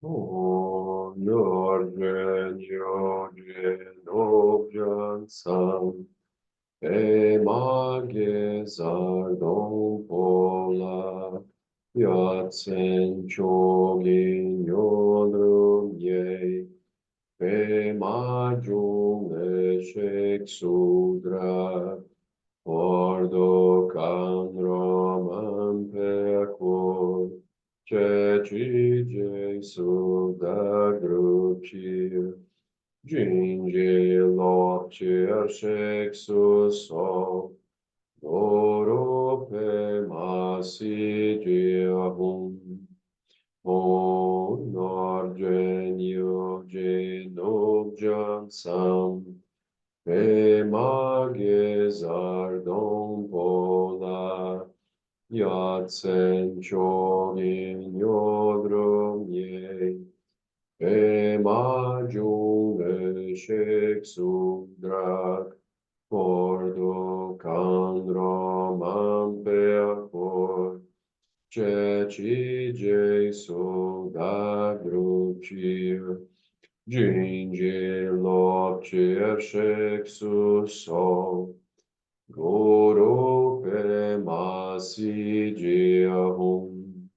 O Norden Yogen Objan Sam E Magezar Dom Pola Yatsen Chogin Yodrum Ye E Majung Eshek Sudra Ordo Kan Roman Pekor Ceci Jesu da Grucir Ginge Lopcer Sexus Sol Oro Pe Masi Diahum O Norgenio Genov Jansam Pe Magezar Dom Pola Yatsen Chogin Yodrom Ye Pe Majung Eshek Sudrak Pordo Kandro Mampeakor Ceci Jesu da Grucir Ginge Lopcer Sexus Sol Guru Pe Masi Diahum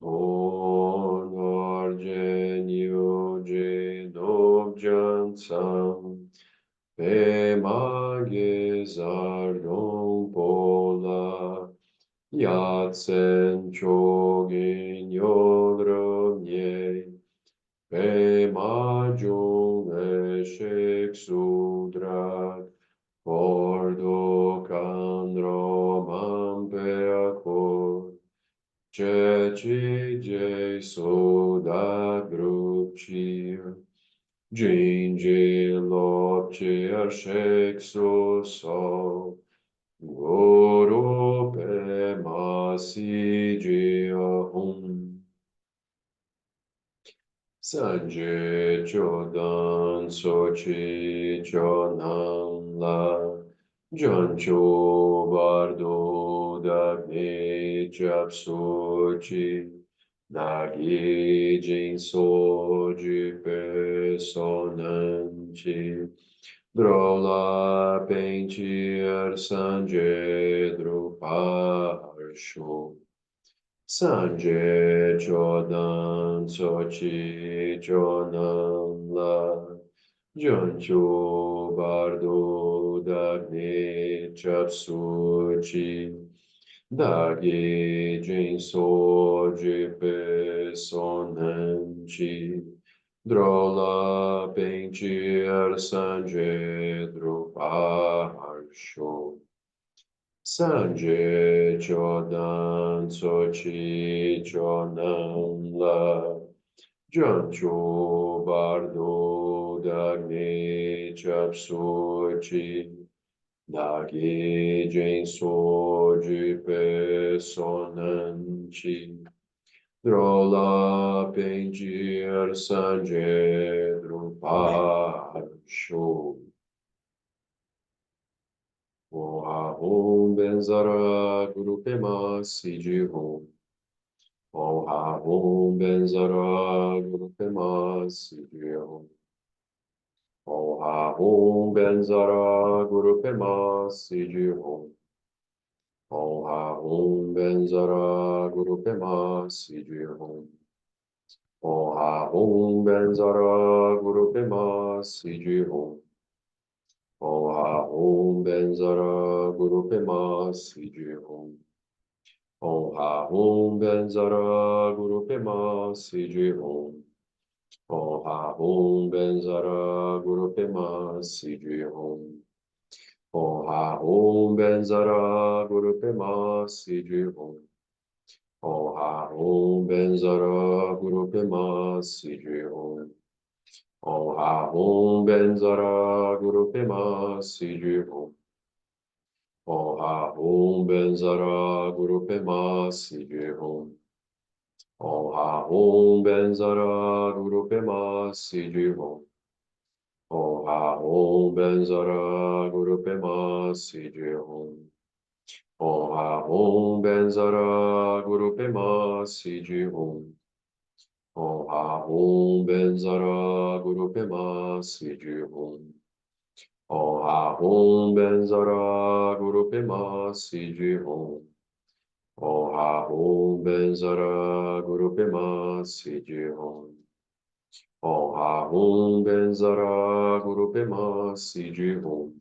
Honor Genio Genob Jansam Pe Magezar Dom Pola Yatsen Chogin Yodrom Ye Pe Majung Eshek Sudrak Ordo Kandro Mampeakor Ceci Jesu da Grucir Ginge Lopcer Sexus Sol Guru Pe Masi Diahum Sanje Chodan Sochi Chonam La Jancho Bardo Dagni Chap Sochi Nagi Jin Soji Pesonanchi Drola Pentir Sanje Druparsho Sanje Chodan Sochi Chonam La Joncho Bardo Dagni Chapsuchi Dagi Jin Soji Pesonanchi Drola Pentir Sanje Druparsho Sanje Chodan Sochi Chonam La Jancho Bardo Dagni Chapsuchi Dagi Jin Soji Pesonanchi Drola Pentir Sanje Druparsho Om Benzara Guru Pema Siji Om. Om Benzara Guru Pema Siji Om. Om Benzara Guru Pema Siji Om. Om Benzara Guru Pema Siji Om. Om Benzara Guru Pema Siji Om. Om Benzara Guru Pema Siji Om. Om Benzara Guru Pema Siji Om. Om Benzara Guru Pema Siji Om. Om Benzara Guru Pema Siji Om. Om Benzara Guru Pema Siji Om. Om Benzara Guru Pema Siji Om. Om Benzara Guru Pema Siji Om. Om Benzara Guru Pema Siji Om. Om Benzara Guru Pema Siji Om. Om Benzara Guru Pema Siji Om. Om Ha Hum Benzara Guru Pema Siji Hum. Om Ha Hum Benzara Guru Pema Siji Hum. Om Ha Hum Benzara Guru Pema Siji Hum. Om Ha Hum Benzara Guru Pema Siji Hum.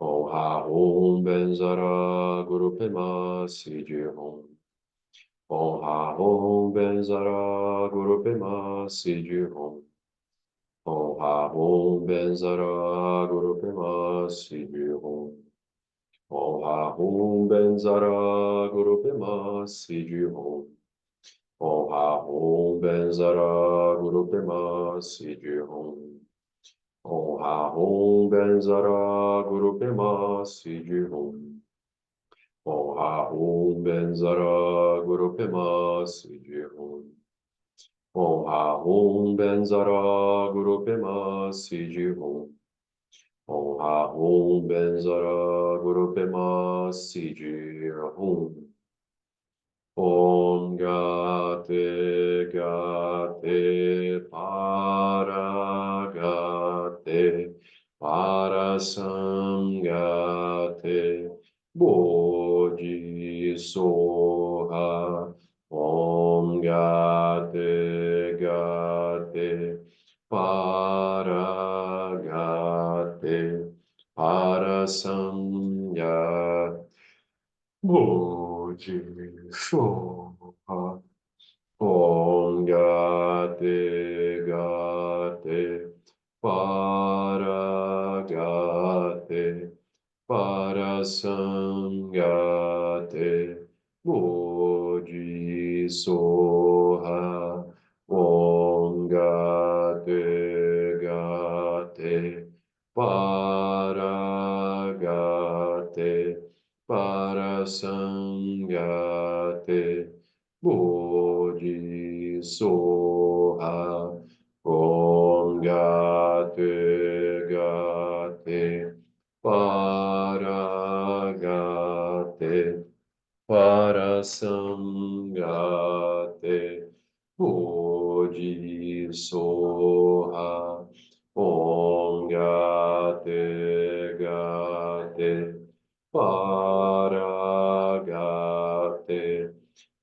Om Ha Hum Benzara Guru Pema Siji Hum. Om Ha Hum Benzara Guru Pema Siji Hum. Om Ha Hum Benzara Guru Pema Siji Hum. Om Ha Hum Benzara Guru Pema Siji Hum. Om Ha Hum Benzara Guru Pema Siji Hum. Om Ha Hum Benzara Guru Pema Siji Hum. Om Ha Hum Benzara Guru Pema Siji Hum. Om Ha Hum Benzara Guru Pema Siji Hum. Om Ha Hum Benzara Guru Pema Siji Hum. Om Gate Gate Paragate Parasamgate Bodhisoha. Om Gate Gate Paragate Parasamgate Bodhisoha. Om Gate Gate Paragate Parasangate Bodhisoha. Om Gate Gate Paragate Parasangate Bodhisoha. Om Gate Gate Paragate Parasangate Bodhisoha. Om Gate Gate Paragate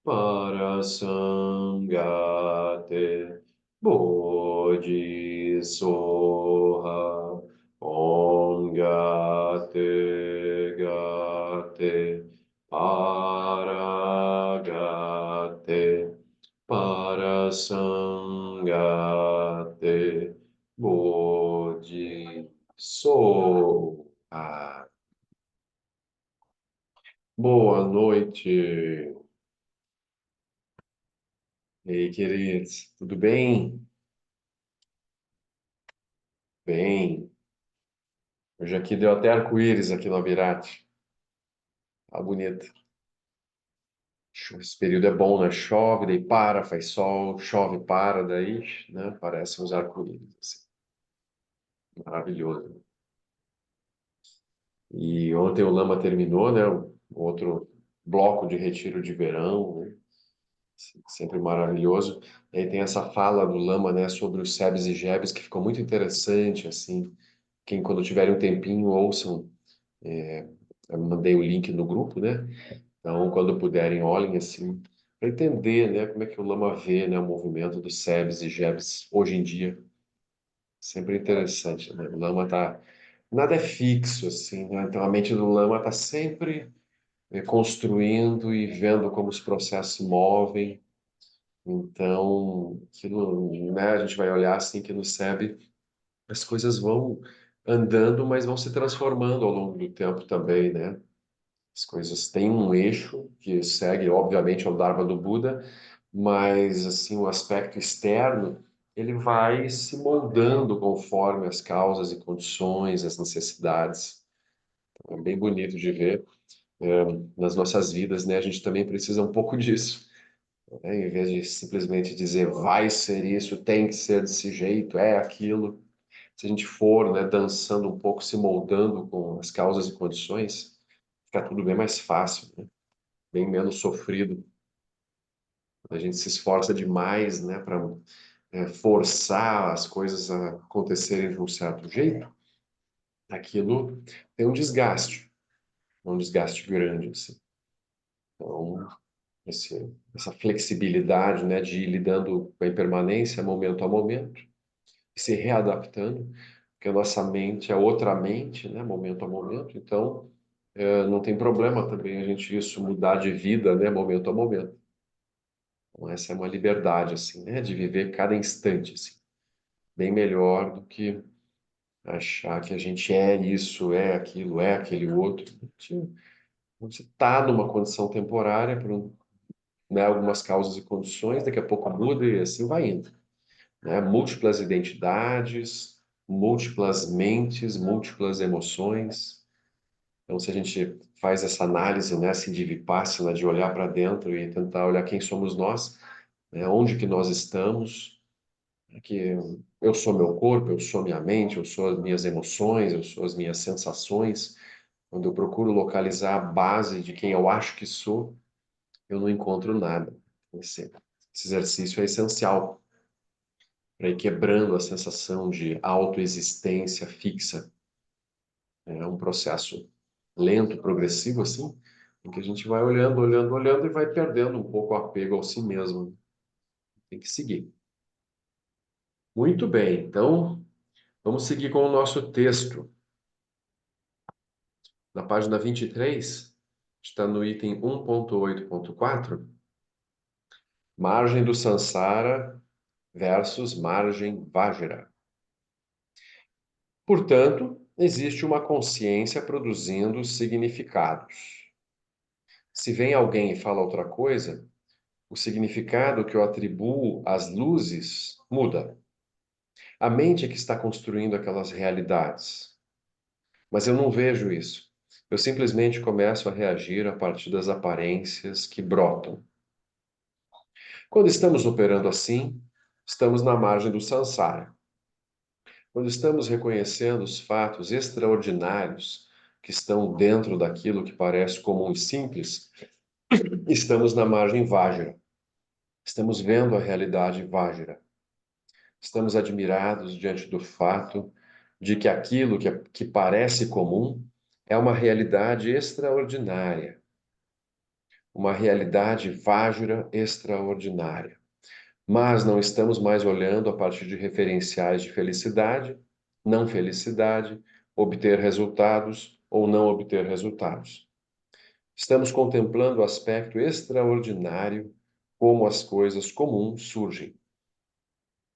Parasangate Bodhisoha. Om Gate Gate Paragate Parasangate Bodhisoha. Boa noite. E aí, queridos, tudo bem? Bem. Hoje aqui deu até arco-íris aqui no Abirate. Tá bonito. Esse período é bom, né? Chove, daí para, faz sol, chove, para, daí, né? Parece uns arco-íris, assim. Maravilhoso. E ontem o Lama terminou, né? O outro bloco de retiro de verão, né? Sempre maravilhoso. E aí tem essa fala do Lama, né? Sobre os Sebes e Jebes, que ficou muito interessante, assim. Quem, quando tiverem um tempinho, ouçam. Eu mandei o link no grupo, né? Então, quando puderem, olhem assim, para entender, né, como é que o Lama vê, né, o movimento dos Sebes e Jebes hoje em dia. Sempre interessante, né? O Lama tá, nada é fixo assim, né? Então a mente do Lama está sempre construindo e vendo como os processos se movem. Então, né, a gente vai olhar assim que no SEB as coisas vão andando, mas vão se transformando ao longo do tempo também, né? As coisas têm um eixo que segue, obviamente, ao Dharma do Buda, mas assim o aspecto externo ele vai se moldando conforme as causas e condições, as necessidades. É bem bonito de ver nas nossas vidas, né? A gente também precisa um pouco disso, né? Em vez de simplesmente dizer vai ser isso, tem que ser desse jeito, é aquilo. Se a gente for, né, dançando um pouco, se moldando com as causas e condições, fica tudo bem mais fácil, né? Bem menos sofrido. A gente se esforça demais, né, para forçar as coisas a acontecerem de um certo jeito, aquilo tem um desgaste grande, assim. Então, essa flexibilidade, né, de ir lidando com a impermanência momento a momento, e se readaptando, porque a nossa mente é outra mente, né, momento a momento, então não tem problema também a gente isso mudar de vida, né, momento a momento. Então, essa é uma liberdade, assim, né, de viver cada instante, assim, bem melhor do que achar que a gente é isso, é aquele outro. Você está numa condição temporária por né, algumas causas e condições, daqui a pouco muda e assim vai indo, né? Múltiplas identidades, múltiplas mentes, múltiplas emoções. Então, se a gente faz essa análise, né, assim, de vipassana, de olhar para dentro e tentar olhar quem somos nós, né, onde que nós estamos, que eu sou meu corpo, eu sou minha mente, eu sou as minhas emoções, eu sou as minhas sensações. Quando eu procuro localizar a base de quem eu acho que sou, eu não encontro nada. Esse exercício é essencial para ir quebrando a sensação de autoexistência fixa. É um processo lento, progressivo, assim, em que a gente vai olhando, olhando, olhando e vai perdendo um pouco o apego ao si mesmo. Tem que seguir. Muito bem, então vamos seguir com o nosso texto. Na página 23, está no item 1.8.4, margem do Sansara versus margem Vajra. Portanto, existe uma consciência produzindo significados. Se vem alguém e fala outra coisa, o significado que eu atribuo às luzes muda. A mente é que está construindo aquelas realidades. Mas eu não vejo isso. Eu simplesmente começo a reagir a partir das aparências que brotam. Quando estamos operando assim, estamos na margem do samsara. Quando estamos reconhecendo os fatos extraordinários que estão dentro daquilo que parece comum e simples, estamos na margem Vajra. Estamos vendo a realidade Vajra. Estamos admirados diante do fato de que aquilo que parece comum é uma realidade extraordinária, uma realidade Vajra extraordinária. Mas não estamos mais olhando a partir de referenciais de felicidade, não felicidade, obter resultados ou não obter resultados. Estamos contemplando o aspecto extraordinário, como as coisas comuns surgem.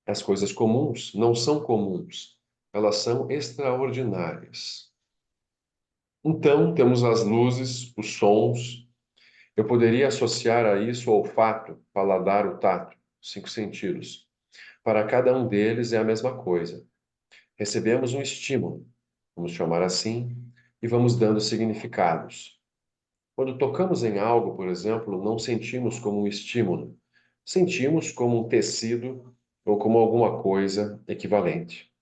As coisas comuns não são comuns, elas são extraordinárias. Então, temos as luzes, os sons. Eu poderia associar a isso o olfato, paladar, o tato, 5 sentidos. Para cada um deles é a mesma coisa. Recebemos um estímulo, vamos chamar assim, e vamos dando significados. Quando tocamos em algo, por exemplo, não sentimos como um estímulo, sentimos como um tecido ou como alguma coisa equivalente.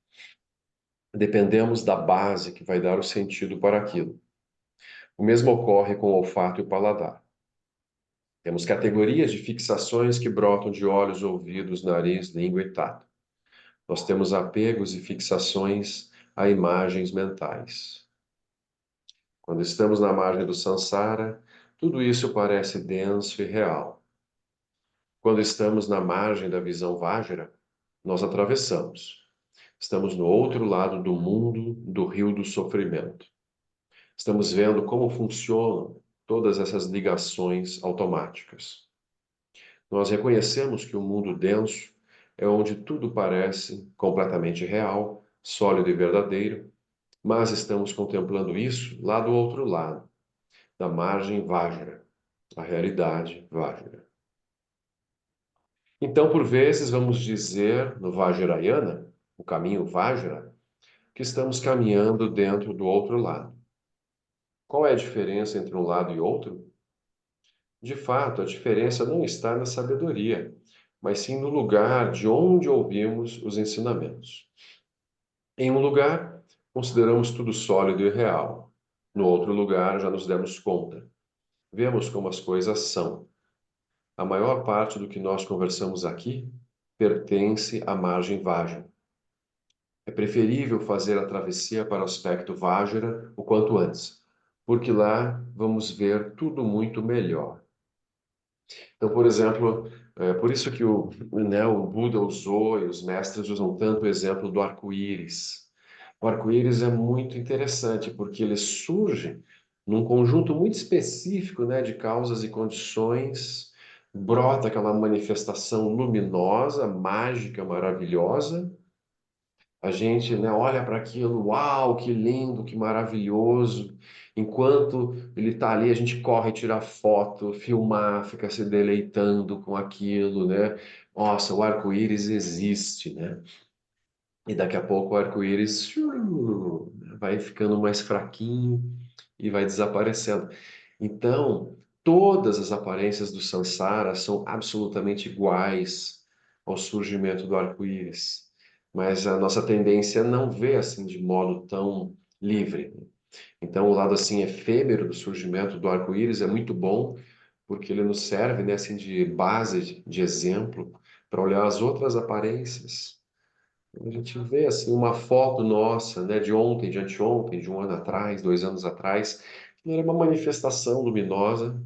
Dependemos da base que vai dar o sentido para aquilo. O mesmo ocorre com o olfato e o paladar. Temos categorias de fixações que brotam de olhos, ouvidos, nariz, língua e tato. Nós temos apegos e fixações a imagens mentais. Quando estamos na margem do samsara, tudo isso parece denso e real. Quando estamos na margem da visão Vajra, nós atravessamos. Estamos no outro lado do mundo, do rio do sofrimento. Estamos vendo como funcionam todas essas ligações automáticas. Nós reconhecemos que o mundo denso é onde tudo parece completamente real, sólido e verdadeiro, mas estamos contemplando isso lá do outro lado, da margem Vajra, a realidade Vajra. Então, por vezes, vamos dizer no Vajrayana, o caminho Vajra, que estamos caminhando dentro do outro lado. Qual é a diferença entre um lado e outro? De fato, a diferença não está na sabedoria, mas sim no lugar de onde ouvimos os ensinamentos. Em um lugar, consideramos tudo sólido e real. No outro lugar, já nos demos conta. Vemos como as coisas são. a maior parte do que nós conversamos aqui pertence à margem Vajra. É preferível fazer a travessia para o aspecto Vajra o quanto antes, porque lá vamos ver tudo muito melhor. Então, por exemplo, é por isso que o Buda usou e os mestres usam tanto o exemplo do arco-íris. O arco-íris é muito interessante porque ele surge num conjunto muito específico, né, de causas e condições, brota aquela manifestação luminosa, mágica, maravilhosa. A gente, né, olha para aquilo, uau, que lindo, que maravilhoso. Enquanto ele está ali, a gente corre tirar foto, filmar, fica se deleitando com aquilo, né? Nossa, o arco-íris existe, né? E daqui a pouco o arco-íris vai ficando mais fraquinho e vai desaparecendo. Então, todas as aparências do samsara são absolutamente iguais ao surgimento do arco-íris. Mas a nossa tendência é não ver assim de modo tão livre. Então, o lado assim efêmero do surgimento do arco-íris é muito bom, porque ele nos serve, né, assim de base, de exemplo, para olhar as outras aparências. A gente vê assim uma foto nossa, né, de ontem, de anteontem, de um ano atrás, 2 anos atrás, que era uma manifestação luminosa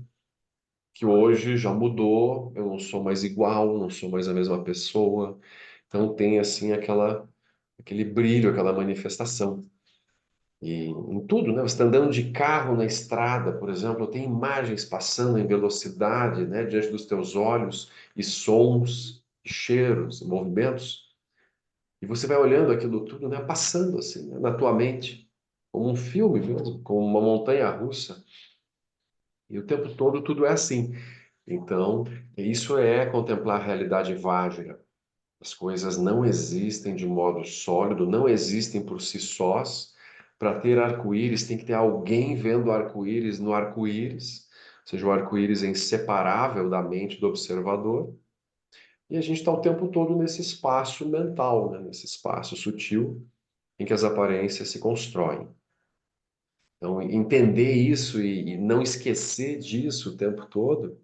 que hoje já mudou. Eu não sou mais igual, não sou mais a mesma pessoa. Então tem assim aquele brilho, aquela manifestação. E em tudo, né? Você está andando de carro na estrada, por exemplo, tem imagens passando em velocidade, né, diante dos teus olhos, e sons, e cheiros, e movimentos. E você vai olhando aquilo tudo, né, passando assim, né, na tua mente, como um filme mesmo, como uma montanha russa. E o tempo todo tudo é assim. Então, isso é contemplar a realidade Vajra. As coisas não existem de modo sólido, não existem por si sós. Para ter arco-íris, tem que ter alguém vendo arco-íris no arco-íris. Ou seja, o arco-íris é inseparável da mente do observador. E a gente está o tempo todo nesse espaço mental, né? Nesse espaço sutil em que as aparências se constroem. Então, entender isso e não esquecer disso o tempo todo,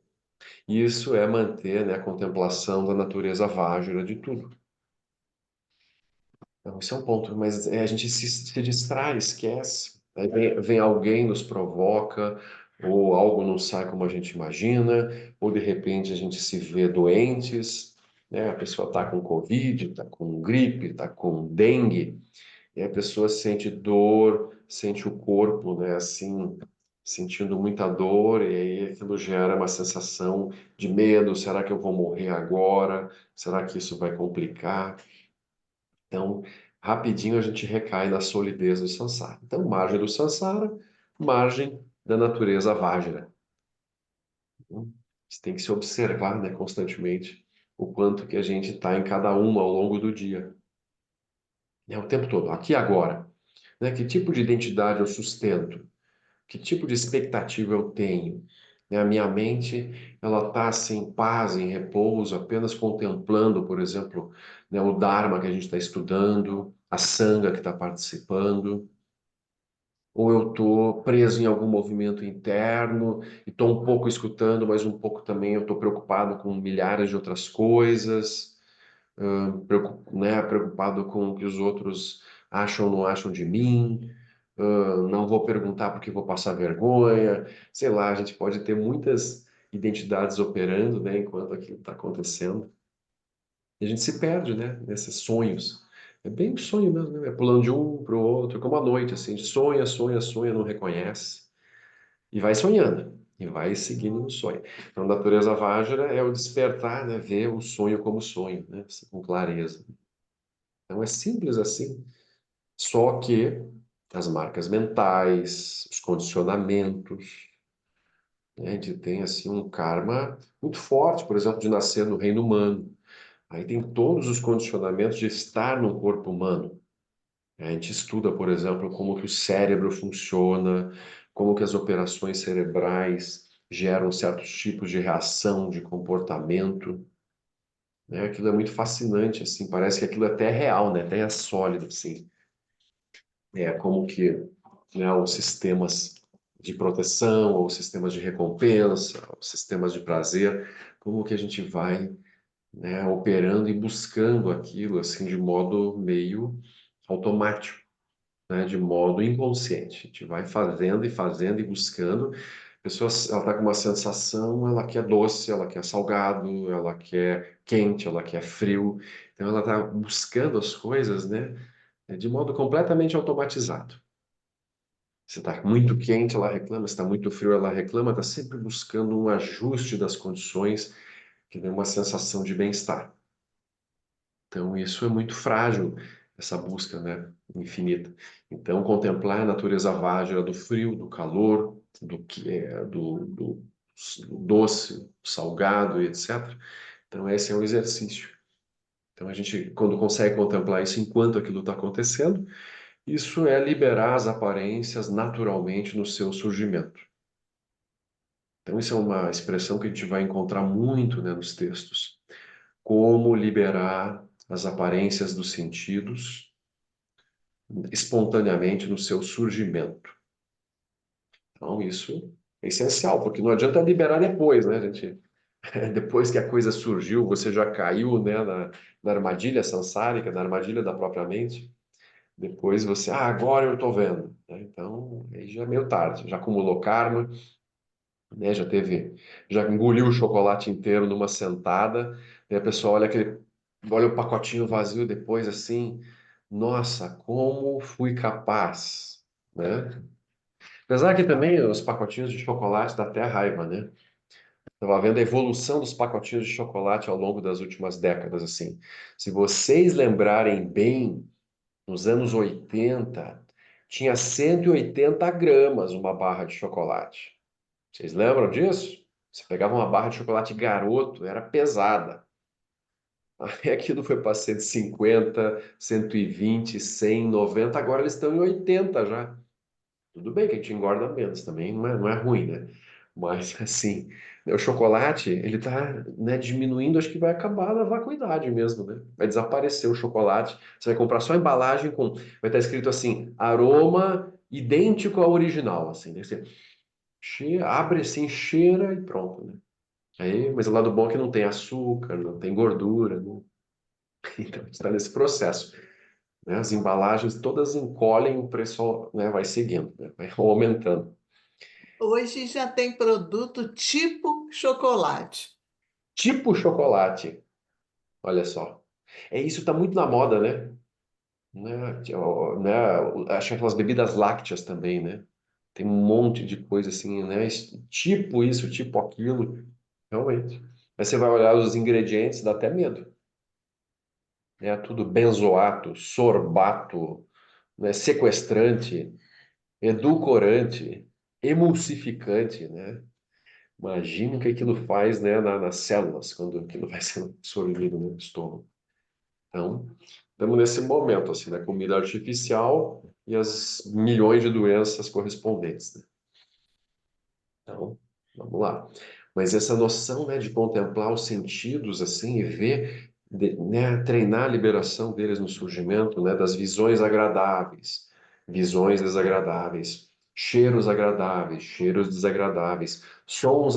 isso é manter, né, a contemplação da natureza Vajra de tudo. Então, esse é um ponto, mas a gente se distrai, esquece. Aí vem alguém, nos provoca, ou algo não sai como a gente imagina, ou de repente a gente se vê doentes, né? A pessoa está com Covid, está com gripe, está com dengue, e a pessoa sente dor, sente o corpo, né, assim, sentindo muita dor, e aí aquilo gera uma sensação de medo: será que eu vou morrer agora? Será que isso vai complicar? Então, rapidinho a gente recai na solidez do samsara. Então, margem do samsara, margem da natureza Vajra. Então, você tem que se observar, né, constantemente o quanto que a gente está em cada uma ao longo do dia. É o tempo todo, aqui e agora. Né? Que tipo de identidade eu sustento? Que tipo de expectativa eu tenho? Né? A minha mente, ela está assim, em paz, em repouso, apenas contemplando, por exemplo, né, o Dharma que a gente está estudando, a Sangha que está participando, ou eu estou preso em algum movimento interno e estou um pouco escutando, mas um pouco também eu estou preocupado com milhares de outras coisas, né, preocupado com o que os outros acham ou não acham de mim. Não vou perguntar porque vou passar vergonha, sei lá, a gente pode ter muitas identidades operando, né, enquanto aquilo está acontecendo. E a gente se perde, né, nesses sonhos. É bem um sonho mesmo, né? É pulando de um para o outro, como a noite, assim, a gente sonha, sonha, sonha, não reconhece, e vai sonhando, e vai seguindo no sonho. Então, a natureza Vajra é o despertar, né, ver o sonho como sonho, né, com clareza. Então, é simples assim, só que as marcas mentais, os condicionamentos, né? A gente tem assim um karma muito forte, por exemplo, de nascer no reino humano. Aí tem todos os condicionamentos de estar no corpo humano. A gente estuda, por exemplo, como que o cérebro funciona, como que as operações cerebrais geram certos tipos de reação, de comportamento, né? Aquilo é muito fascinante, assim, parece que aquilo até é real, né? Até é sólido, assim. É como que, né, os sistemas de proteção, ou sistemas de recompensa, ou sistemas de prazer, como que a gente vai, né, operando e buscando aquilo assim de modo meio automático, né, de modo inconsciente. A gente vai fazendo e fazendo e buscando. A pessoa, ela está com uma sensação, ela quer doce, ela quer salgado, ela quer quente, ela quer frio. Então ela está buscando as coisas, né, de modo completamente automatizado. Se está muito quente, ela reclama. Se está muito frio, ela reclama. Está sempre buscando um ajuste das condições que dê uma sensação de bem-estar. Então, isso é muito frágil, essa busca, né, infinita. Então, contemplar a natureza vágea do frio, do calor, do que é, do doce, salgado e etc. Então, esse é o exercício. Então, a gente, quando consegue contemplar isso enquanto aquilo está acontecendo, isso é liberar as aparências naturalmente no seu surgimento. Então, isso é uma expressão que a gente vai encontrar muito, né, nos textos. Como liberar as aparências dos sentidos espontaneamente no seu surgimento. Então, isso é essencial, porque não adianta liberar depois, né, gente? Depois que a coisa surgiu, você já caiu, né, na armadilha samsárica, na armadilha da própria mente. Depois você, agora eu estou vendo, né? Então, aí já é meio tarde, já acumulou karma, né? Já engoliu o chocolate inteiro numa sentada, e a pessoa olha o pacotinho vazio depois assim, nossa, como fui capaz, né? Apesar que também os pacotinhos de chocolate dá até raiva, né? Estava vendo a evolução dos pacotinhos de chocolate ao longo das últimas décadas, assim. Se vocês lembrarem bem, nos anos 80, tinha 180 gramas uma barra de chocolate. Vocês lembram disso? Você pegava uma barra de chocolate Garoto, era pesada. Aí aquilo foi para 150, 120, 100, 90, agora eles estão em 80 já. Tudo bem que a gente engorda menos também, não é ruim, né? Mas assim, né, o chocolate, ele tá, né, diminuindo, acho que vai acabar na vacuidade mesmo, né? Vai desaparecer o chocolate, você vai comprar só a embalagem com, vai estar escrito assim, aroma idêntico ao original, assim, né? Você abre assim, cheira e pronto, né? Aí, mas o lado bom é que não tem açúcar, não tem gordura, né? Então, está nesse processo, né? As embalagens todas encolhem, o preço, né, vai seguindo, né? Vai aumentando. Hoje já tem produto tipo chocolate. Tipo chocolate, olha só. É isso, está muito na moda, né? Acho que aquelas bebidas lácteas também, né? Tem um monte de coisa assim, né? Tipo isso, tipo aquilo, realmente. Aí você vai olhar os ingredientes, dá até medo. É tudo benzoato, sorbato, né? Sequestrante, edulcorante, emulsificante, né? Imagina o que aquilo faz, né, nas células, quando aquilo vai sendo absorvido no estômago. Então, estamos nesse momento, assim, da comida artificial e as milhões de doenças correspondentes, né? Então, vamos lá. Mas essa noção, né, de contemplar os sentidos, assim, e ver, né, treinar a liberação deles no surgimento, né, das visões agradáveis, visões desagradáveis, cheiros agradáveis, cheiros desagradáveis, sons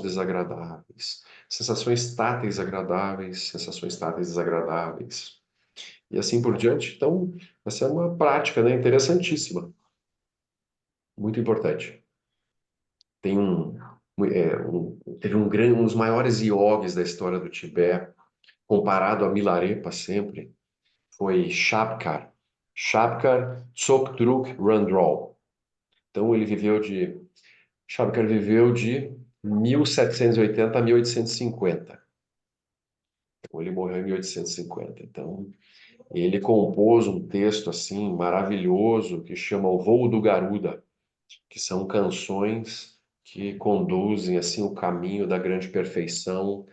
desagradáveis, sensações táteis agradáveis, sensações táteis desagradáveis, e assim por diante. Então, essa é uma prática, né, interessantíssima, muito importante. Tem teve um dos maiores yogis da história do Tibete, comparado a Milarepa sempre, foi Shapkar Tsoktruk Randrol. Então Shapkar viveu de 1780 a 1850. Então, ele morreu em 1850. Então, ele compôs um texto assim maravilhoso que chama O Voo do Garuda, que são canções que conduzem assim o caminho da grande perfeição,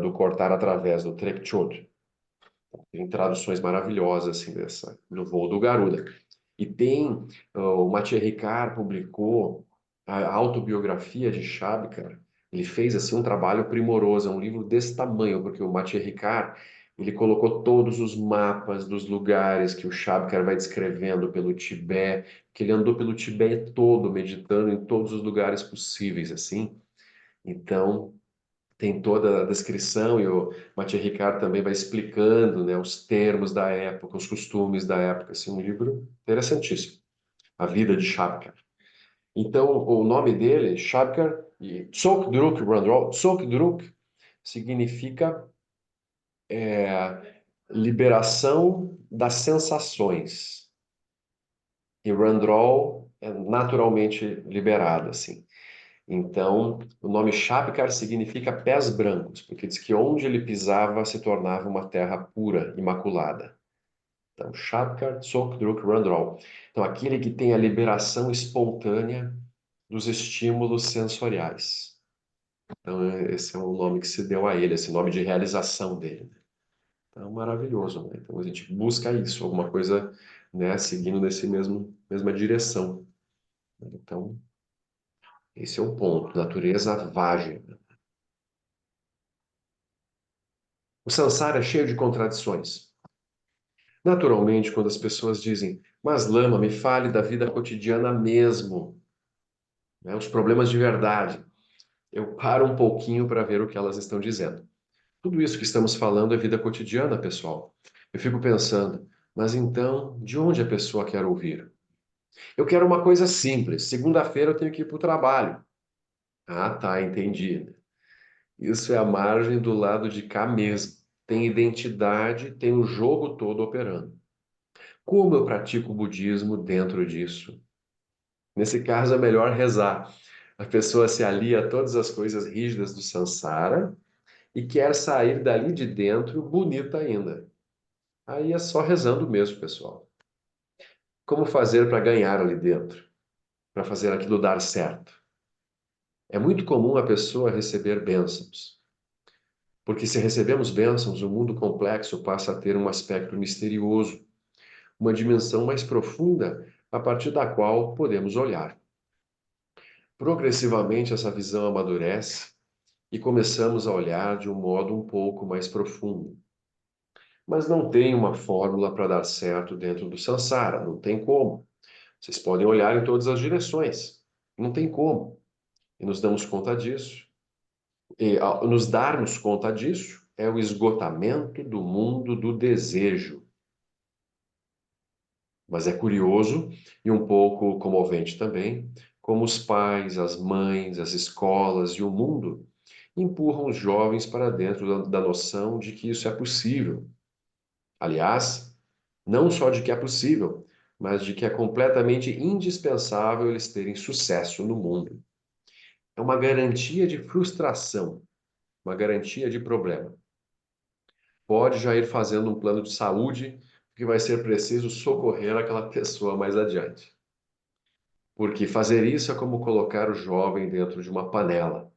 do cortar através do Trepchod. Tem traduções maravilhosas assim dessa no Voo do Garuda. E tem o Mathieu Ricard publicou a autobiografia de Shabkar. Ele fez assim um trabalho primoroso, é um livro desse tamanho, porque o Mathieu Ricard Ele colocou todos os mapas dos lugares que o Shabkar vai descrevendo pelo Tibete, que ele andou pelo Tibete todo, meditando em todos os lugares possíveis, assim. Então, tem toda a descrição e o Mathieu Ricard também vai explicando, né, os termos da época, os costumes da época. Assim, um livro interessantíssimo. A vida de Shabkar. Então, o nome dele, Shabkar, e Tsokdruk Randrol, Tsokdruk significa liberação das sensações. E Randrol é naturalmente liberado, assim. Então, o nome Shabkar significa pés brancos, porque diz que onde ele pisava se tornava uma terra pura, imaculada. Então, Shabkar Tsokdruk Randrol. Então, aquele que tem a liberação espontânea dos estímulos sensoriais. Então, esse é o nome que se deu a ele, esse nome de realização dele. Então, maravilhoso, né? Então, a gente busca isso, alguma coisa, né, seguindo nesse mesma direção. Então, esse é o ponto, natureza vagem. O samsara é cheio de contradições. Naturalmente, quando as pessoas dizem, mas Lama, me fale da vida cotidiana mesmo, né, os problemas de verdade, eu paro um pouquinho para ver o que elas estão dizendo. Tudo isso que estamos falando é vida cotidiana, pessoal. Eu fico pensando, mas então, de onde a pessoa quer ouvir? Eu quero uma coisa simples. Segunda-feira eu tenho que ir para o trabalho. Ah, tá, entendi. Isso é a margem do lado de cá mesmo. Tem identidade, tem o jogo todo operando. Como eu pratico o budismo dentro disso? Nesse caso, é melhor rezar. A pessoa se alia a todas as coisas rígidas do samsara e quer sair dali de dentro bonita ainda. Aí é só rezando mesmo, pessoal. Como fazer para ganhar ali dentro? Para fazer aquilo dar certo? É muito comum a pessoa receber bênçãos. Porque se recebemos bênçãos, o mundo complexo passa a ter um aspecto misterioso, uma dimensão mais profunda a partir da qual podemos olhar. Progressivamente, essa visão amadurece e começamos a olhar de um modo um pouco mais profundo. Mas não tem uma fórmula para dar certo dentro do samsara, não tem como. Vocês podem olhar em todas as direções, não tem como. E nos damos conta disso. E ao nos darmos conta disso é o esgotamento do mundo do desejo. Mas é curioso e um pouco comovente também, como os pais, as mães, as escolas e o mundo empurram os jovens para dentro da noção de que isso é possível. Aliás, não só de que é possível, mas de que é completamente indispensável eles terem sucesso no mundo. É uma garantia de frustração, uma garantia de problema. Pode já ir fazendo um plano de saúde, porque vai ser preciso socorrer aquela pessoa mais adiante. Porque fazer isso é como colocar o jovem dentro de uma panela,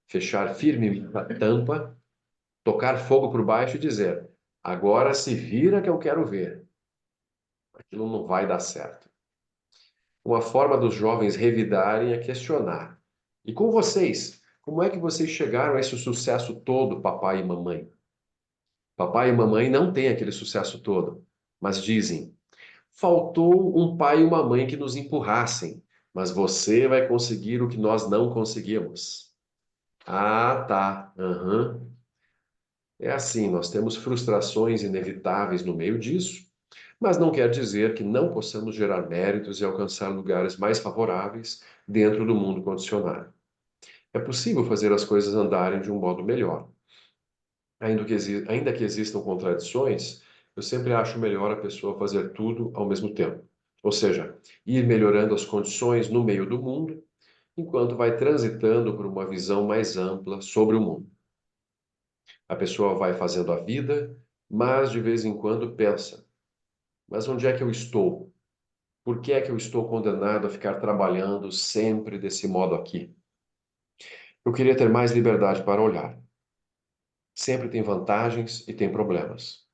fechar firmemente a tampa, tocar fogo por baixo e dizer: agora se vira que eu quero ver. Aquilo não vai dar certo. Uma forma dos jovens revidarem é questionar. E com vocês, como é que vocês chegaram a esse sucesso todo, papai e mamãe? Papai e mamãe não têm aquele sucesso todo, mas dizem: faltou um pai e uma mãe que nos empurrassem, mas você vai conseguir o que nós não conseguimos. Ah, tá. Aham. É assim, nós temos frustrações inevitáveis no meio disso, mas não quer dizer que não possamos gerar méritos e alcançar lugares mais favoráveis dentro do mundo condicionado. É possível fazer as coisas andarem de um modo melhor. Ainda que existam contradições, eu sempre acho melhor a pessoa fazer tudo ao mesmo tempo. Ou seja, ir melhorando as condições no meio do mundo, enquanto vai transitando por uma visão mais ampla sobre o mundo. A pessoa vai fazendo a vida, mas de vez em quando pensa: mas onde é que eu estou? Por que é que eu estou condenado a ficar trabalhando sempre desse modo aqui? Eu queria ter mais liberdade para olhar. Sempre tem vantagens e tem problemas.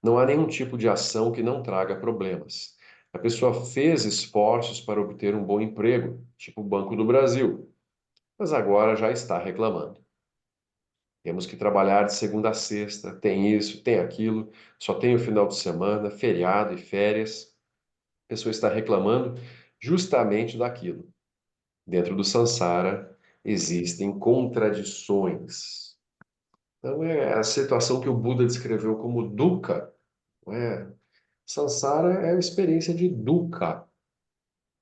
Não há nenhum tipo de ação que não traga problemas. A pessoa fez esforços para obter um bom emprego, tipo o Banco do Brasil, mas agora já está reclamando. Temos que trabalhar de segunda a sexta, tem isso, tem aquilo, só tem o final de semana, feriado e férias. A pessoa está reclamando justamente daquilo. Dentro do samsara existem contradições. Então é a situação que o Buda descreveu como dukkha, não é? Samsara é a experiência de dukkha,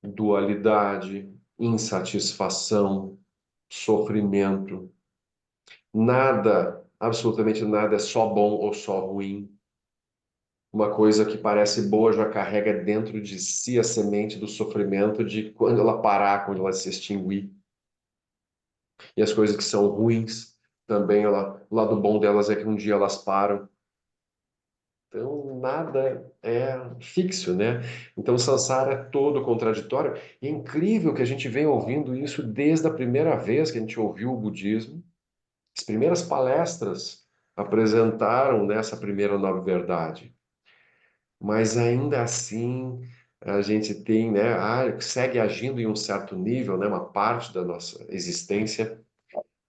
dualidade, insatisfação, sofrimento. Nada, absolutamente nada é só bom ou só ruim. Uma coisa que parece boa já carrega dentro de si a semente do sofrimento de quando ela parar, quando ela se extinguir. E as coisas que são ruins, também o lado bom delas é que um dia elas param. Então, nada é fixo, né? Então, o samsara é todo contraditório. E é incrível que a gente vem ouvindo isso desde a primeira vez que a gente ouviu o budismo. As primeiras palestras apresentaram nessa primeira nova verdade. Mas ainda assim, a gente tem, né, segue agindo em um certo nível, né, uma parte da nossa existência,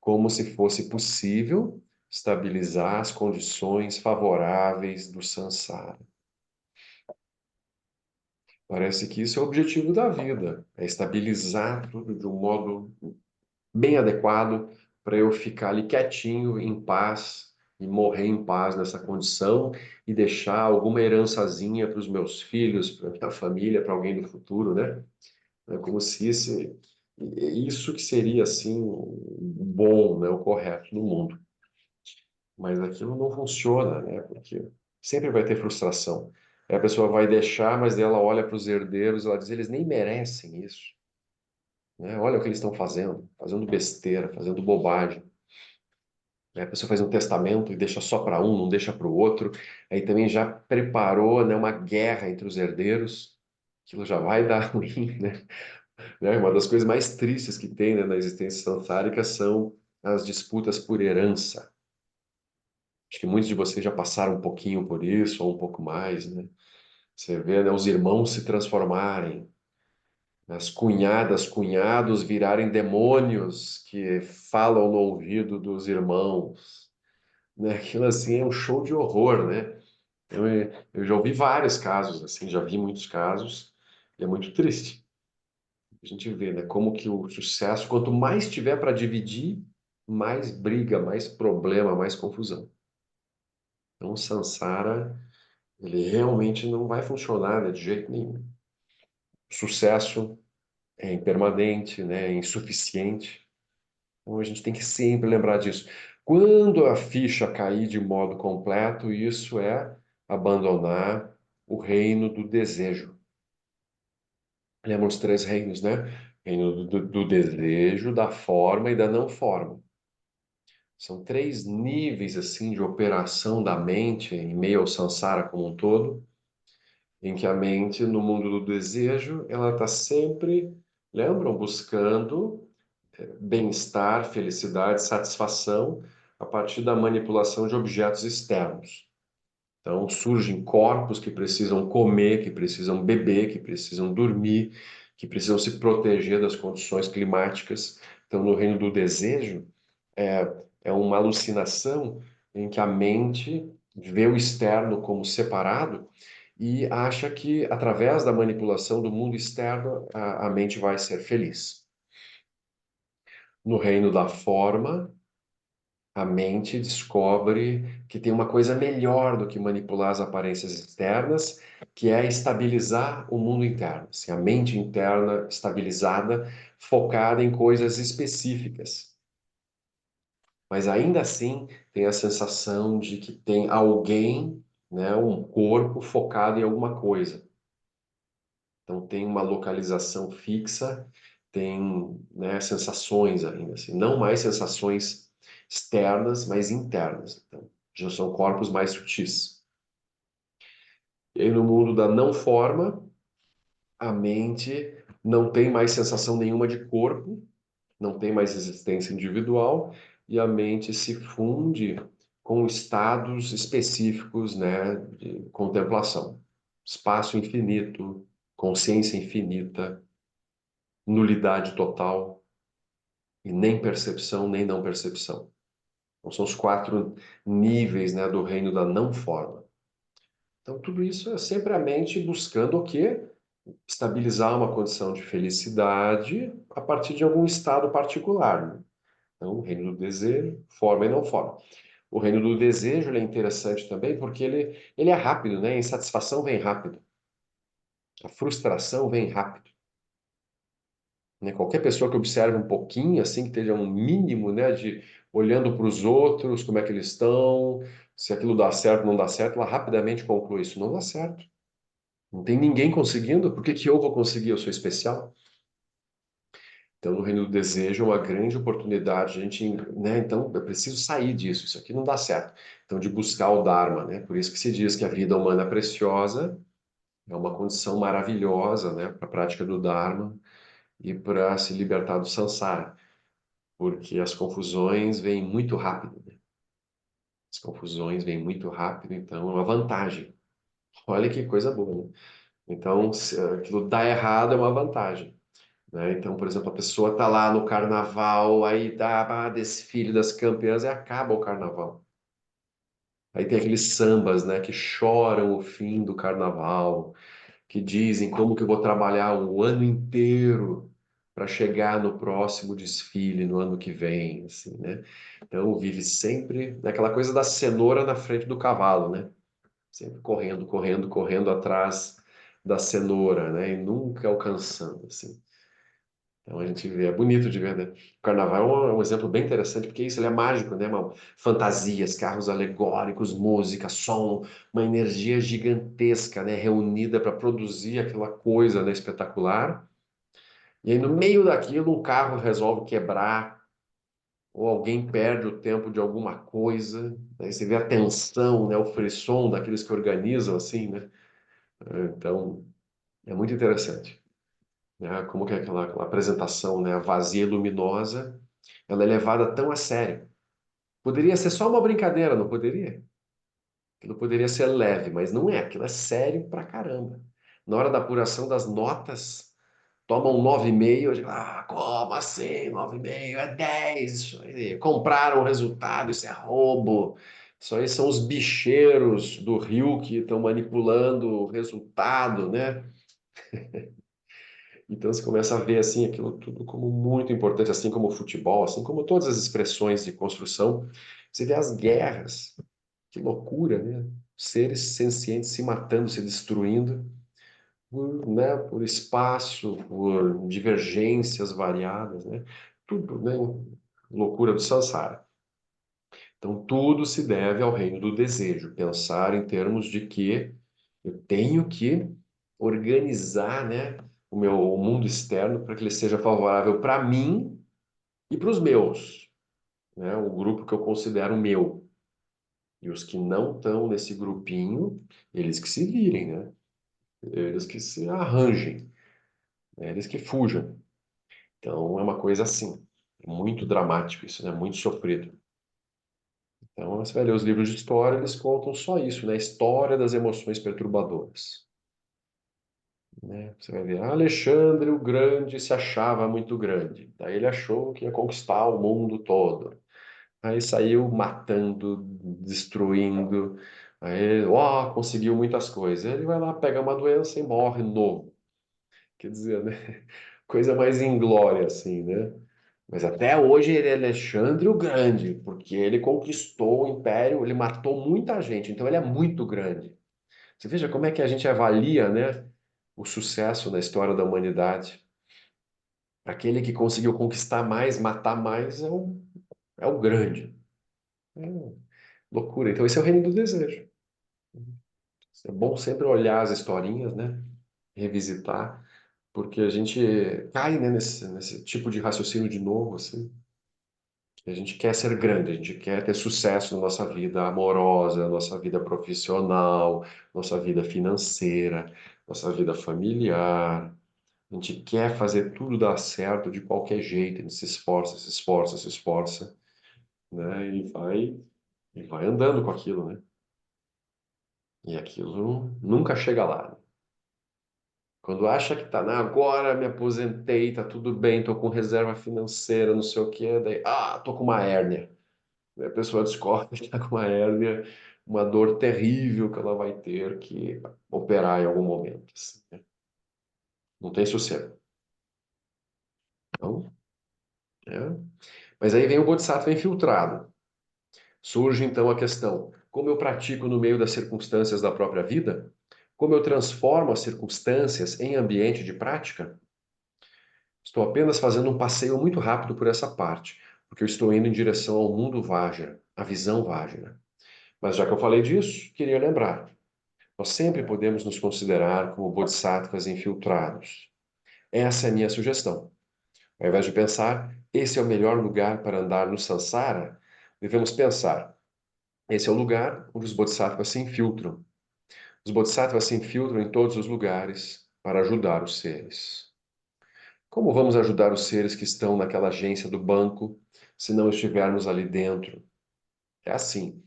como se fosse possível estabilizar as condições favoráveis do samsara. Parece que isso é o objetivo da vida, é estabilizar tudo de um modo bem adequado para eu ficar ali quietinho, em paz, e morrer em paz nessa condição e deixar alguma herançazinha para os meus filhos, para a minha família, para alguém do futuro, né? É como se isso que seria assim o bom, né, o correto no mundo. Mas aquilo não funciona, né? Porque sempre vai ter frustração. Aí a pessoa vai deixar, mas ela olha para os herdeiros e ela diz: eles nem merecem isso, né? Olha o que eles estão fazendo, fazendo besteira, fazendo bobagem. Aí a pessoa faz um testamento e deixa só para um, não deixa para o outro. Aí também já preparou, né, uma guerra entre os herdeiros. Aquilo já vai dar ruim, né? Uma das coisas mais tristes que tem, né, na existência sansárica são as disputas por herança. Acho que muitos de vocês já passaram um pouquinho por isso, ou um pouco mais, né? Você vê, né, os irmãos se transformarem, as cunhadas, cunhados virarem demônios que falam no ouvido dos irmãos, né? Aquilo assim é um show de horror, né? Eu já ouvi vários casos, assim, já vi muitos casos, e é muito triste. A gente vê, né, como que o sucesso, quanto mais tiver para dividir, mais briga, mais problema, mais confusão. Então, o samsara, ele realmente não vai funcionar, né, de jeito nenhum. Sucesso é impermanente, né, é insuficiente. Então, a gente tem que sempre lembrar disso. Quando a ficha cair de modo completo, isso é abandonar o reino do desejo. Lembra os três reinos, né? Reino do desejo, da forma e da não forma. São três níveis assim de operação da mente em meio ao samsara como um todo, em que a mente, no mundo do desejo, ela está sempre, lembram, buscando bem-estar, felicidade, satisfação a partir da manipulação de objetos externos. Então, surgem corpos que precisam comer, que precisam beber, que precisam dormir, que precisam se proteger das condições climáticas. Então, no reino do desejo, é uma alucinação em que a mente vê o externo como separado e acha que, através da manipulação do mundo externo, a mente vai ser feliz. No reino da forma, a mente descobre que tem uma coisa melhor do que manipular as aparências externas, que é estabilizar o mundo interno. Assim, a mente interna estabilizada, focada em coisas específicas. Mas ainda assim tem a sensação de que tem alguém, né, um corpo focado em alguma coisa. Então tem uma localização fixa, tem, né, sensações ainda, assim, não mais sensações externas, mas internas. Então, já são corpos mais sutis. E aí no mundo da não forma, a mente não tem mais sensação nenhuma de corpo, não tem mais existência individual e a mente se funde com estados específicos, né, de contemplação. Espaço infinito, consciência infinita, nulidade total e nem percepção nem não percepção. Então, são os 4 níveis, né, do reino da não forma. Então, tudo isso é sempre a mente buscando o quê? Estabilizar uma condição de felicidade a partir de algum estado particular, né? Então, o reino do desejo, forma e não forma. O reino do desejo ele é interessante também porque ele é rápido, né? A insatisfação vem rápido. A frustração vem rápido. Né? Qualquer pessoa que observe um pouquinho, assim, que tenha um mínimo, né, de olhando para os outros, como é que eles estão, se aquilo dá certo ou não dá certo, ela rapidamente conclui isso não dá certo. Não tem ninguém conseguindo, por que que eu vou conseguir? Eu sou especial. Então, no reino do desejo é uma grande oportunidade, a gente, né? Então, eu preciso sair disso, isso aqui não dá certo. Então, de buscar o Dharma, né? Por isso que se diz que a vida humana é preciosa, é uma condição maravilhosa, né? Para a prática do Dharma e para se libertar do samsara, porque as confusões vêm muito rápido, né? As confusões vêm muito rápido, então é uma vantagem. Olha que coisa boa, né? Então, se aquilo dá errado, é uma vantagem. Né? Então, por exemplo, a pessoa está lá no carnaval, aí dá desfile das campeãs e acaba o carnaval. Aí tem aqueles sambas, né, que choram o fim do carnaval, que dizem como que eu vou trabalhar o ano inteiro para chegar no próximo desfile no ano que vem, assim, né? Então vive sempre naquela coisa da cenoura na frente do cavalo, né? Sempre correndo, correndo, correndo atrás da cenoura, né? E nunca alcançando, assim. Então a gente vê, é bonito de ver, né? O carnaval é um exemplo bem interessante, porque isso ele é mágico, né, mano? Fantasias, carros alegóricos, música, som, uma energia gigantesca, né, reunida para produzir aquela coisa, né, espetacular. E aí no meio daquilo um carro resolve quebrar, ou alguém perde o tempo de alguma coisa, né? Você vê a tensão, né, o frisson daqueles que organizam assim, né? Então é muito interessante. Né? Como que é aquela apresentação, né, vazia e luminosa, ela é levada tão a sério. Poderia ser só uma brincadeira, não poderia? Aquilo poderia ser leve, mas não é. Aquilo é sério pra caramba. Na hora da apuração das notas, toma um 9,5, eu digo, como assim? 9,5 é 10. Isso aí. Compraram o resultado, isso é roubo. Isso aí são os bicheiros do Rio que estão manipulando o resultado, né? Então você começa a ver assim aquilo tudo como muito importante, assim como o futebol, assim como todas as expressões de construção. Você vê as guerras, que loucura, né? Seres sencientes se matando, se destruindo, né? Por espaço, por divergências variadas, né? Tudo, né? Loucura do samsara. Então tudo se deve ao reino do desejo, pensar em termos de que eu tenho que organizar, né, o mundo externo para que ele seja favorável para mim e para os meus, né, o grupo que eu considero meu. E os que não estão nesse grupinho, eles que se virem, né? Eles que se arranjem, né? Eles que fujam. Então é uma coisa assim, é muito dramático isso, né? Muito sofrido. Então você vai ler os livros de história, eles contam só isso, né? A história das emoções perturbadoras. Né? Você vai ver, Alexandre o Grande se achava muito grande. Daí ele achou que ia conquistar o mundo todo. Aí saiu matando, destruindo. Aí, ó, conseguiu muitas coisas. Ele vai lá, pega uma doença e morre novo. Quer dizer, né? Coisa mais inglória, assim, né? Mas até hoje ele é Alexandre o Grande, porque ele conquistou o império, ele matou muita gente, então ele é muito grande. Você veja como é que a gente avalia, né, o sucesso na história da humanidade. Aquele que conseguiu conquistar mais, matar mais, é o grande. É loucura. Então, esse é o reino do desejo. É bom sempre olhar as historinhas, né? Revisitar, porque a gente cai, né, nesse tipo de raciocínio de novo, assim. A gente quer ser grande, a gente quer ter sucesso na nossa vida amorosa, nossa vida profissional, nossa vida financeira, nossa vida familiar. A gente quer fazer tudo dar certo de qualquer jeito, a gente se esforça, se esforça, se esforça, né? E vai andando com aquilo, né? E aquilo nunca chega lá. Quando acha que tá, né? Agora me aposentei, tá tudo bem, tô com reserva financeira, não sei o quê, daí, tô com uma hérnia. A pessoa descobre que está com uma hérnia, uma dor terrível que ela vai ter que operar em algum momento, assim, né? Não tem sossego. Então, é. Mas aí vem o Bodhisattva infiltrado. Surge então a questão: como eu pratico no meio das circunstâncias da própria vida? Como eu transformo as circunstâncias em ambiente de prática? Estou apenas fazendo um passeio muito rápido por essa parte, porque eu estou indo em direção ao mundo Vajra, a visão Vajra. Mas já que eu falei disso, queria lembrar: nós sempre podemos nos considerar como bodhisattvas infiltrados. Essa é a minha sugestão. Ao invés de pensar, esse é o melhor lugar para andar no samsara, devemos pensar, esse é o lugar onde os bodhisattvas se infiltram. Os bodhisattvas se infiltram em todos os lugares para ajudar os seres. Como vamos ajudar os seres que estão naquela agência do banco se não estivermos ali dentro? É assim.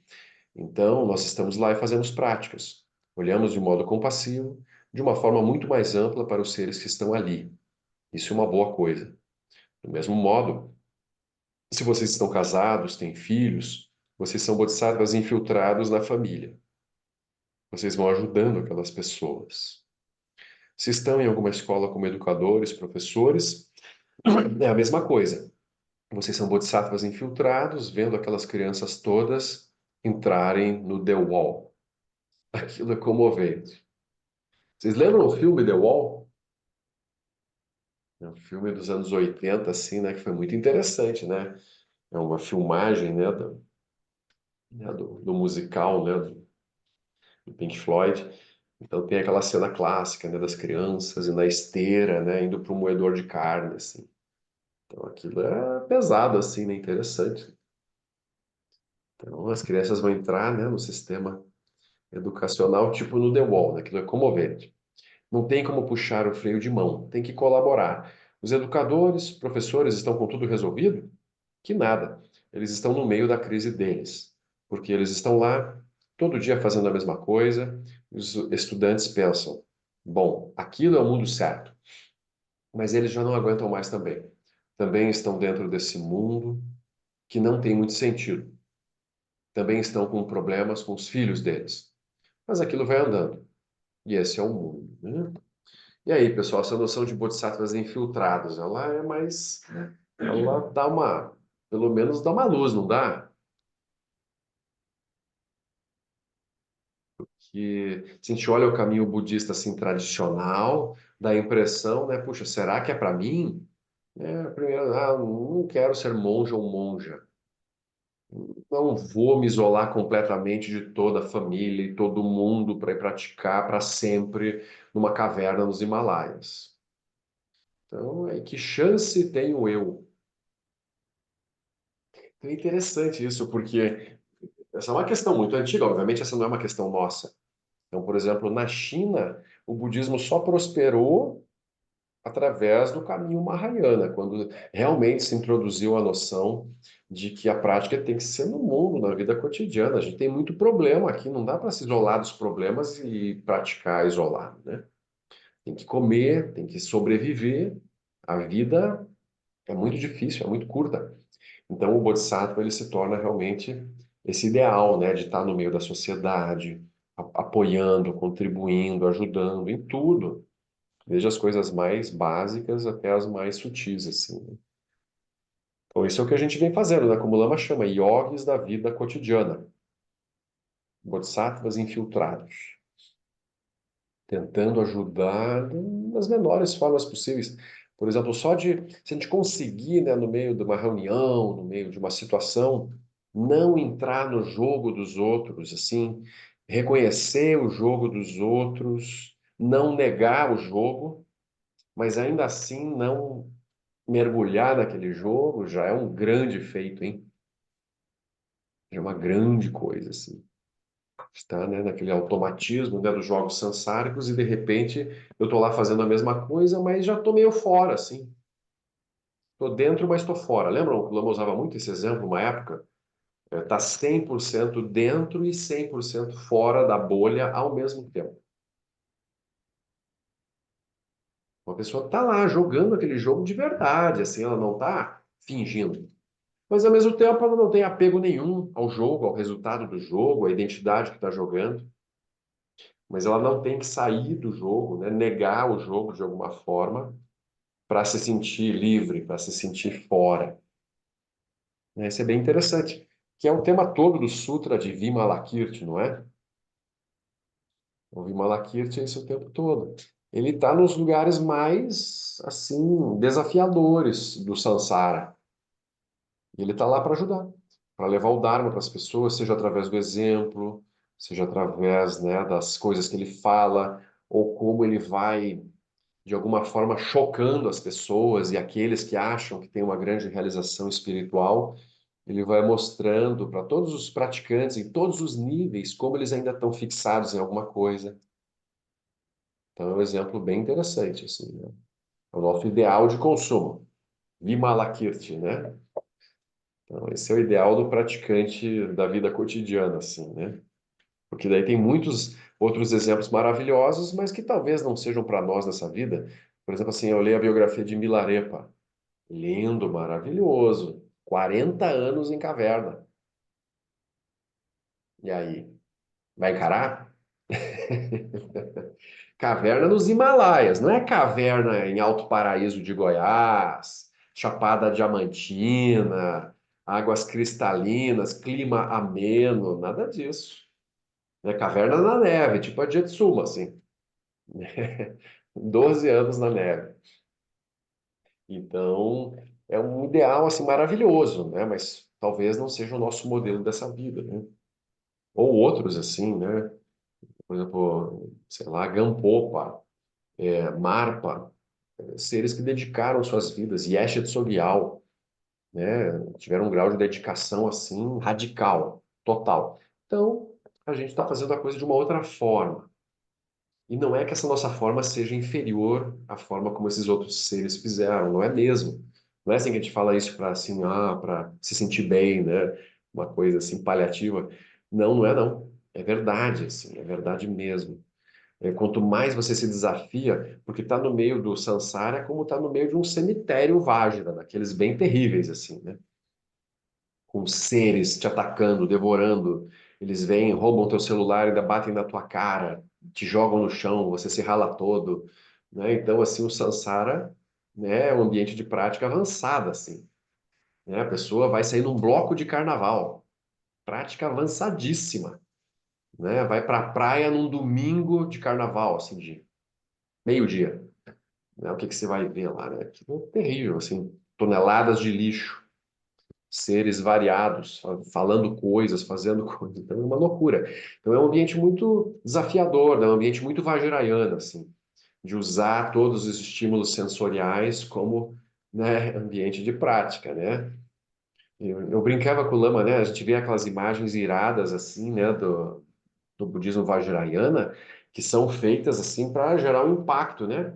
Então, nós estamos lá e fazemos práticas. Olhamos de modo compassivo, de uma forma muito mais ampla para os seres que estão ali. Isso é uma boa coisa. Do mesmo modo, se vocês estão casados, têm filhos, vocês são bodhisattvas infiltrados na família. Vocês vão ajudando aquelas pessoas. Se estão em alguma escola como educadores, professores, é a mesma coisa. Vocês são bodhisattvas infiltrados, vendo aquelas crianças todas entrarem no The Wall. Aquilo é comovente. Vocês lembram o filme The Wall? É um filme dos anos 80, assim, né? Que foi muito interessante, né? É uma filmagem, né? Do musical, né? Do Pink Floyd. Então tem aquela cena clássica, né? Das crianças e na esteira, né? Indo para um moedor de carne, assim. Então aquilo é pesado, assim, né? Interessante. Então as crianças vão entrar, né? No sistema educacional, tipo no The Wall, né? Aquilo é comovente. Não tem como puxar o freio de mão, tem que colaborar. Os educadores, professores estão com tudo resolvido? Que nada. Eles estão no meio da crise deles, porque eles estão lá todo dia fazendo a mesma coisa. Os estudantes pensam: bom, aquilo é o mundo certo, mas eles já não aguentam mais também. Também estão dentro desse mundo que não tem muito sentido. Também estão com problemas com os filhos deles. Mas aquilo vai andando. E esse é o mundo, né? E aí, pessoal, essa noção de bodhisattvas infiltrados, ela é mais. Ela dá uma. Pelo menos dá uma luz, não dá? Que se a gente olha o caminho budista assim tradicional, dá a impressão, né? Puxa, será que é para mim? Primeiro, não quero ser monge ou monja. Não vou me isolar completamente de toda a família e todo mundo para ir praticar para sempre numa caverna nos Himalaias. Então, que chance tenho eu? Então, é interessante isso, porque essa é uma questão muito antiga, obviamente, essa não é uma questão nossa. Então, por exemplo, na China, o budismo só prosperou através do caminho Mahayana, quando realmente se introduziu a noção de que a prática tem que ser no mundo, na vida cotidiana. A gente tem muito problema aqui, não dá para se isolar dos problemas e praticar isolado, né? Tem que comer, tem que sobreviver. A vida é muito difícil, é muito curta. Então, o Bodhisattva ele se torna realmente esse ideal, né, de estar no meio da sociedade, apoiando, contribuindo, ajudando em tudo, desde as coisas mais básicas até as mais sutis, assim, né? Então, isso é o que a gente vem fazendo, né, como o Lama chama, yogis da vida cotidiana, bodhisattvas infiltrados, tentando ajudar nas menores formas possíveis. Por exemplo, só de se a gente conseguir, né, no meio de uma reunião, no meio de uma situação, não entrar no jogo dos outros, assim, reconhecer o jogo dos outros, não negar o jogo, mas ainda assim não mergulhar naquele jogo, já é um grande feito, hein? Já é uma grande coisa, assim. Está, né, naquele automatismo, né, dos jogos sansáricos e de repente eu estou lá fazendo a mesma coisa, mas já estou meio fora, assim. Estou dentro, mas estou fora. Lembram que o Lama usava muito esse exemplo, uma época? Tá 100% dentro e 100% fora da bolha ao mesmo tempo. Uma pessoa está lá jogando aquele jogo de verdade, assim, ela não está fingindo. Mas ao mesmo tempo ela não tem apego nenhum ao jogo, ao resultado do jogo, à identidade que está jogando. Mas ela não tem que sair do jogo, né? Negar o jogo de alguma forma para se sentir livre, para se sentir fora. Né? Isso é bem interessante, que é o tema todo do Sutra de Vimalakirti, não é? O Vimalakirti é isso o tempo todo. Ele está nos lugares mais, assim, desafiadores do samsara. E ele está lá para ajudar, para levar o Dharma para as pessoas, seja através do exemplo, seja através, né, das coisas que ele fala, ou como ele vai, de alguma forma, chocando as pessoas e aqueles que acham que tem uma grande realização espiritual. Ele vai mostrando para todos os praticantes, em todos os níveis, como eles ainda estão fixados em alguma coisa. Então, é um exemplo bem interessante, assim, né? É o nosso ideal de consumo. Vimalakirti, né? Então, esse é o ideal do praticante da vida cotidiana, assim, né? Porque daí tem muitos outros exemplos maravilhosos, mas que talvez não sejam para nós nessa vida. Por exemplo, assim, eu leio a biografia de Milarepa. Lindo, maravilhoso. 40 anos em caverna. E aí, vai encarar? Caverna nos Himalaias, não é caverna em Alto Paraíso de Goiás, Chapada Diamantina, águas cristalinas, clima ameno, nada disso. É caverna na neve, tipo a Jetsuma, assim. 12 anos na neve. Então, é um ideal assim maravilhoso, né? Mas talvez não seja o nosso modelo dessa vida, né? Ou outros assim, né? Por exemplo, sei lá, Gampopa, Marpa, seres que dedicaram suas vidas, Yeshe Tsogyal, né? Tiveram um grau de dedicação assim radical, total. Então, a gente está fazendo a coisa de uma outra forma. E não é que essa nossa forma seja inferior à forma como esses outros seres fizeram, não é mesmo. Não é assim que a gente fala isso para assim, para se sentir bem, né? Uma coisa assim paliativa. Não, não é não. É verdade, assim, é verdade mesmo. Quanto mais você se desafia, porque está no meio do samsara, é como está no meio de um cemitério Vajra, daqueles bem terríveis, assim, né? Com seres te atacando, devorando. Eles vêm, roubam teu celular, ainda batem na tua cara, te jogam no chão, você se rala todo, né? Então, assim, o samsara, né, é um ambiente de prática avançada, assim, né? A pessoa vai sair num bloco de carnaval, prática avançadíssima, né? Vai para a praia num domingo de carnaval, assim, de meio-dia, né? O que que você vai ver lá, né? Aquilo é terrível, assim, toneladas de lixo, seres variados, falando coisas, fazendo coisas. Então é uma loucura. Então é um ambiente muito desafiador, né? Um ambiente muito vajrayana, assim, de usar todos os estímulos sensoriais como, né, ambiente de prática, né? Eu brincava com o Lama, né? A gente vê aquelas imagens iradas, assim, né, do budismo vajrayana, que são feitas, assim, para gerar um impacto, né?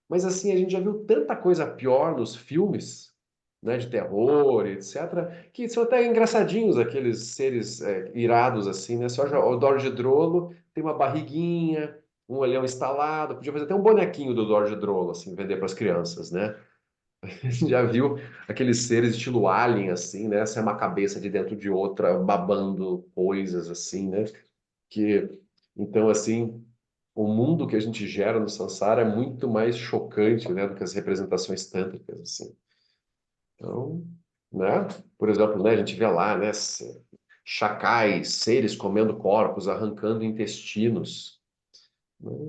Mas assim, a gente já viu tanta coisa pior nos filmes, né, de terror, etc., que são até engraçadinhos aqueles seres irados assim, né? Só o Dorje Drolo tem uma barriguinha, um olhão instalado, podia fazer até um bonequinho do Dorje Drolo, assim, vender para as crianças, né? Já viu aqueles seres estilo alien, assim, né? Essa é uma cabeça de dentro de outra, babando coisas, assim, né? Que, então, assim, o mundo que a gente gera no Sansara é muito mais chocante, né, do que as representações tântricas, assim. Então, né, por exemplo, né, a gente vê lá, né, chacais, seres comendo corpos, arrancando intestinos.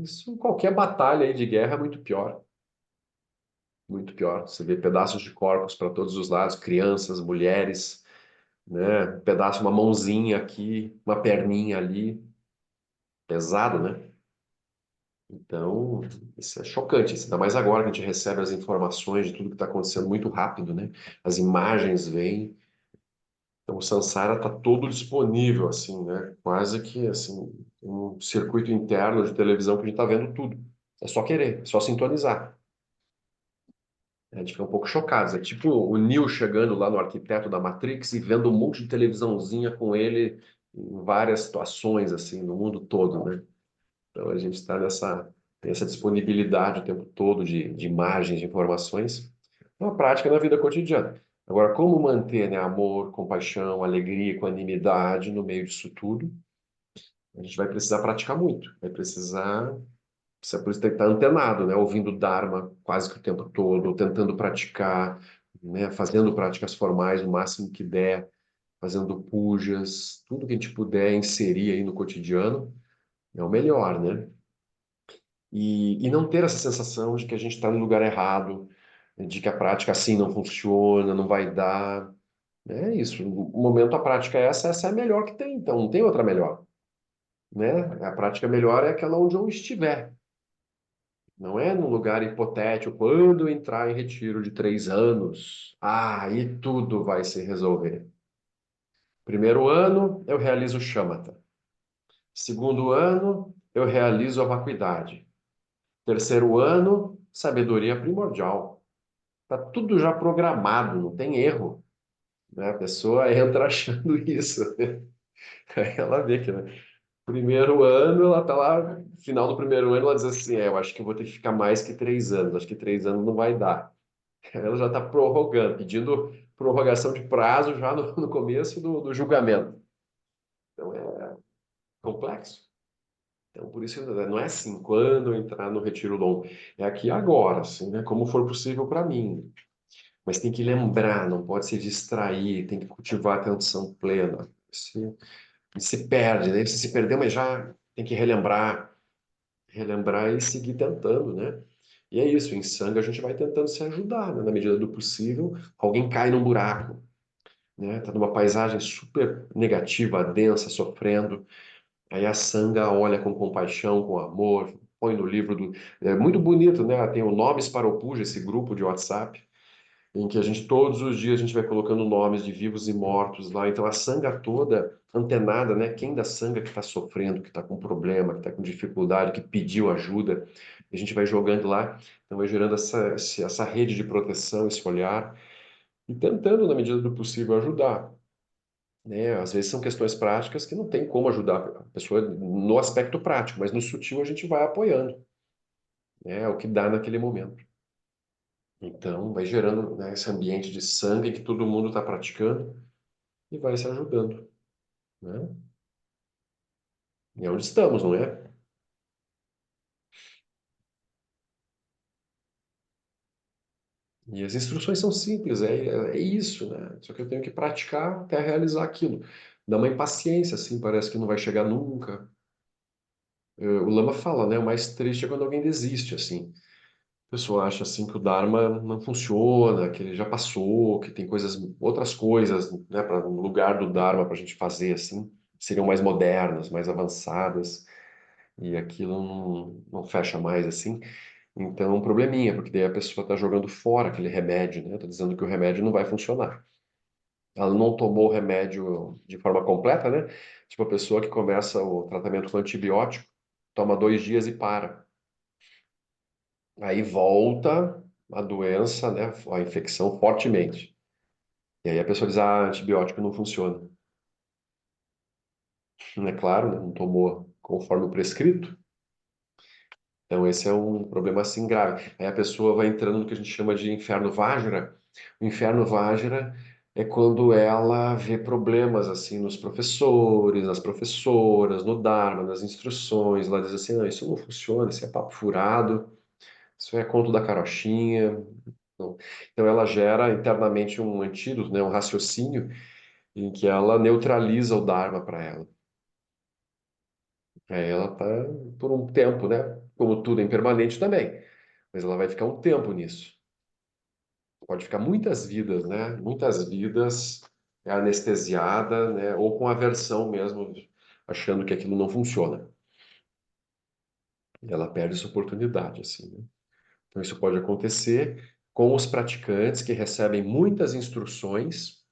Isso, qualquer batalha aí de guerra é muito pior. Muito pior. Você vê pedaços de corpos para todos os lados, crianças, mulheres, né, um pedaço, uma mãozinha aqui, uma perninha ali. Pesado, né? Então, isso é chocante, ainda mais agora que a gente recebe as informações de tudo que está acontecendo muito rápido, né? As imagens vêm, então o Sansara está todo disponível, assim, né? Quase que, assim, um circuito interno de televisão que a gente está vendo tudo. É só querer, é só sintonizar. A gente fica um pouco chocado. É tipo o Neo chegando lá no arquiteto da Matrix e vendo um monte de televisãozinha com ele em várias situações, assim, no mundo todo, né? Então a gente está tem essa disponibilidade o tempo todo de imagens, de informações, é uma prática na vida cotidiana. Agora, como manter, né, amor, compaixão, alegria, equanimidade no meio disso tudo? A gente vai precisar praticar muito, vai precisar. Você por isso tem que estar antenado, né? Ouvindo o Dharma quase que o tempo todo, tentando praticar, né? Fazendo práticas formais o máximo que der, fazendo pujas, tudo que a gente puder inserir aí no cotidiano é o melhor, né? E não ter essa sensação de que a gente está no lugar errado, de que a prática assim não funciona, não vai dar. É isso. No momento a prática é essa é a melhor que tem, então não tem outra melhor, né? A prática melhor é aquela onde eu estiver. Não é num lugar hipotético, quando eu entrar em retiro de 3 anos, aí tudo vai se resolver. Primeiro ano, eu realizo o shamatha. Segundo ano, eu realizo a vacuidade. Terceiro ano, sabedoria primordial. Está tudo já programado, não tem erro, né? A pessoa entra achando isso. Aí ela vê que, né? Primeiro ano, ela está lá, final do primeiro ano, ela diz assim, eu acho que eu vou ter que ficar mais que 3 anos, acho que 3 anos não vai dar. Ela já está prorrogando, pedindo prorrogação de prazo já no começo do julgamento. Então é complexo. Então, por isso, não é assim, quando eu entrar no retiro longo, é aqui e agora, assim, né? Como for possível para mim. Mas tem que lembrar, não pode se distrair, tem que cultivar a atenção plena. Se perde, né? Se perdeu, mas já tem que relembrar e seguir tentando, né? E é isso, em sangue a gente vai tentando se ajudar, né? Na medida do possível, alguém cai num buraco, né? Tá numa paisagem super negativa, densa, sofrendo. Aí a Sangha olha com compaixão, com amor, põe no livro do. É muito bonito, né? Tem o Nomes para o Puja, esse grupo de WhatsApp, em que a gente, todos os dias, a gente vai colocando nomes de vivos e mortos lá. Então a Sangha toda antenada, né? Quem da Sangha que está sofrendo, que está com problema, que está com dificuldade, que pediu ajuda, a gente vai jogando lá. Então vai gerando essa rede de proteção, esse olhar, e tentando, na medida do possível, ajudar, né? Às vezes são questões práticas que não tem como ajudar a pessoa no aspecto prático, mas no sutil a gente vai apoiando, né? É o que dá naquele momento. Então, vai gerando, né, esse ambiente de sangue que todo mundo está praticando e vai se ajudando, né? E é onde estamos, não é? E as instruções são simples, é isso, né? Só que eu tenho que praticar até realizar aquilo. Dá uma impaciência, assim, parece que não vai chegar nunca. O Lama fala, né? O mais triste é quando alguém desiste, assim. A pessoa acha assim que o Dharma não funciona, que ele já passou, que tem coisas, outras coisas, né, para no lugar do Dharma para a gente fazer assim, seriam mais modernas, mais avançadas, e aquilo não fecha mais assim. Então, é um probleminha, porque daí a pessoa está jogando fora aquele remédio, né? Está dizendo que o remédio não vai funcionar. Ela não tomou o remédio de forma completa, né? Tipo a pessoa que começa o tratamento com antibiótico, toma 2 dias e para. Aí volta a doença, né, a infecção fortemente. E aí a pessoa diz, ah, antibiótico não funciona. É claro, né, não tomou conforme o prescrito. Então esse é um problema assim grave. Aí a pessoa vai entrando no que a gente chama de inferno Vajra. O inferno Vajra é quando ela vê problemas assim nos professores, nas professoras, no Dharma, nas instruções. Ela diz assim, não, isso não funciona, isso é papo furado, isso é conto da carochinha. Não. Então, ela gera internamente um antídoto, né, um raciocínio em que ela neutraliza o Dharma para ela. Aí ela está por um tempo, né? Como tudo é impermanente também, mas ela vai ficar um tempo nisso. Pode ficar muitas vidas, né? Muitas vidas anestesiada, né? Ou com aversão mesmo, achando que aquilo não funciona. E ela perde essa oportunidade, assim, né? Então, isso pode acontecer com os praticantes que recebem muitas instruções,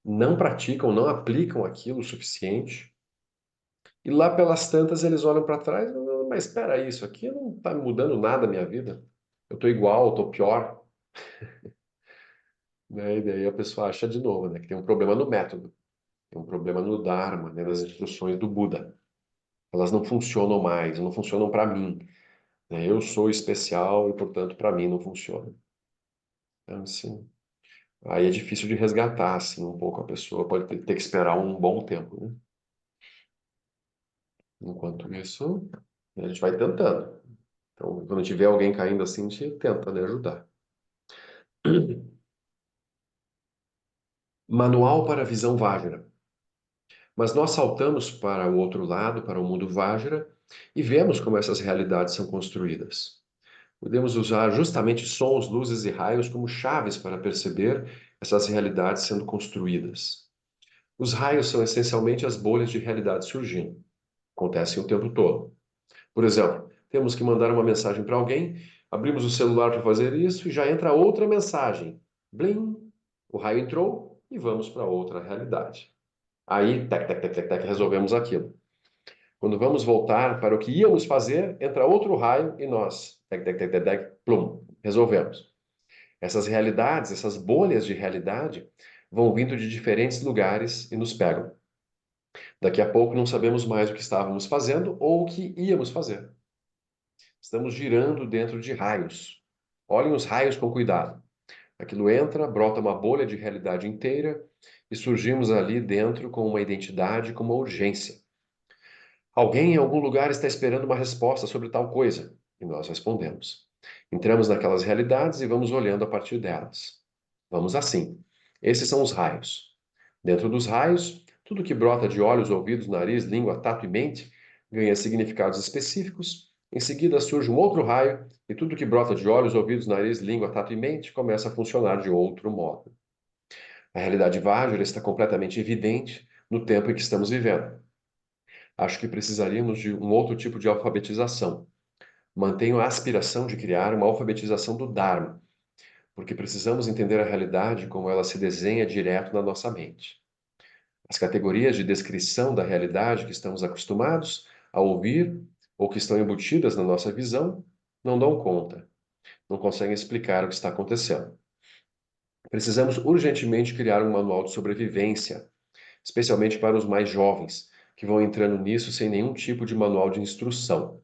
não praticam, não aplicam aquilo o suficiente, e lá pelas tantas eles olham para trás, mas espera aí, isso aqui não está mudando nada a minha vida. Eu estou igual, estou pior, né? E daí a pessoa acha de novo, né, que tem um problema no método, tem um problema no Dharma, né, nas instruções do Buda. Elas não funcionam mais, não funcionam para mim, né? Eu sou especial e, portanto, para mim não funciona. Então, assim, Aí é difícil de resgatar, assim, um pouco a pessoa, pode ter que esperar um bom tempo, né? Enquanto isso, a gente vai tentando. Então, quando tiver alguém caindo assim, a gente tenta, né, ajudar. Manual para a visão Vajra. Mas nós saltamos para o outro lado, para o mundo Vajra, e vemos como essas realidades são construídas. Podemos usar justamente sons, luzes e raios como chaves para perceber essas realidades sendo construídas. Os raios são essencialmente as bolhas de realidade surgindo. Acontecem o tempo todo. Por exemplo, temos que mandar uma mensagem para alguém, abrimos o celular para fazer isso e já entra outra mensagem. Blim! O raio entrou e vamos para outra realidade. Aí, tec, tec, tec, tec, tec, resolvemos aquilo. Quando vamos voltar para o que íamos fazer, entra outro raio e nós, tec, tec, tec, tec, tec, plum, resolvemos. Essas realidades, essas bolhas de realidade, vão vindo de diferentes lugares e nos pegam. Daqui a pouco não sabemos mais o que estávamos fazendo ou o que íamos fazer. Estamos girando dentro de raios. Olhem os raios com cuidado. Aquilo entra, brota uma bolha de realidade inteira e surgimos ali dentro com uma identidade, com uma urgência. Alguém em algum lugar está esperando uma resposta sobre tal coisa e nós respondemos. Entramos naquelas realidades e vamos olhando a partir delas. Vamos assim. Esses são os raios. Dentro dos raios, tudo que brota de olhos, ouvidos, nariz, língua, tato e mente ganha significados específicos. Em seguida surge um outro raio e tudo que brota de olhos, ouvidos, nariz, língua, tato e mente começa a funcionar de outro modo. A realidade Vajra está completamente evidente no tempo em que estamos vivendo. Acho que precisaríamos de um outro tipo de alfabetização. Mantenho a aspiração de criar uma alfabetização do Dharma, porque precisamos entender a realidade como ela se desenha direto na nossa mente. As categorias de descrição da realidade que estamos acostumados a ouvir ou que estão embutidas na nossa visão não dão conta, não conseguem explicar o que está acontecendo. Precisamos urgentemente criar um manual de sobrevivência, especialmente para os mais jovens, que vão entrando nisso sem nenhum tipo de manual de instrução.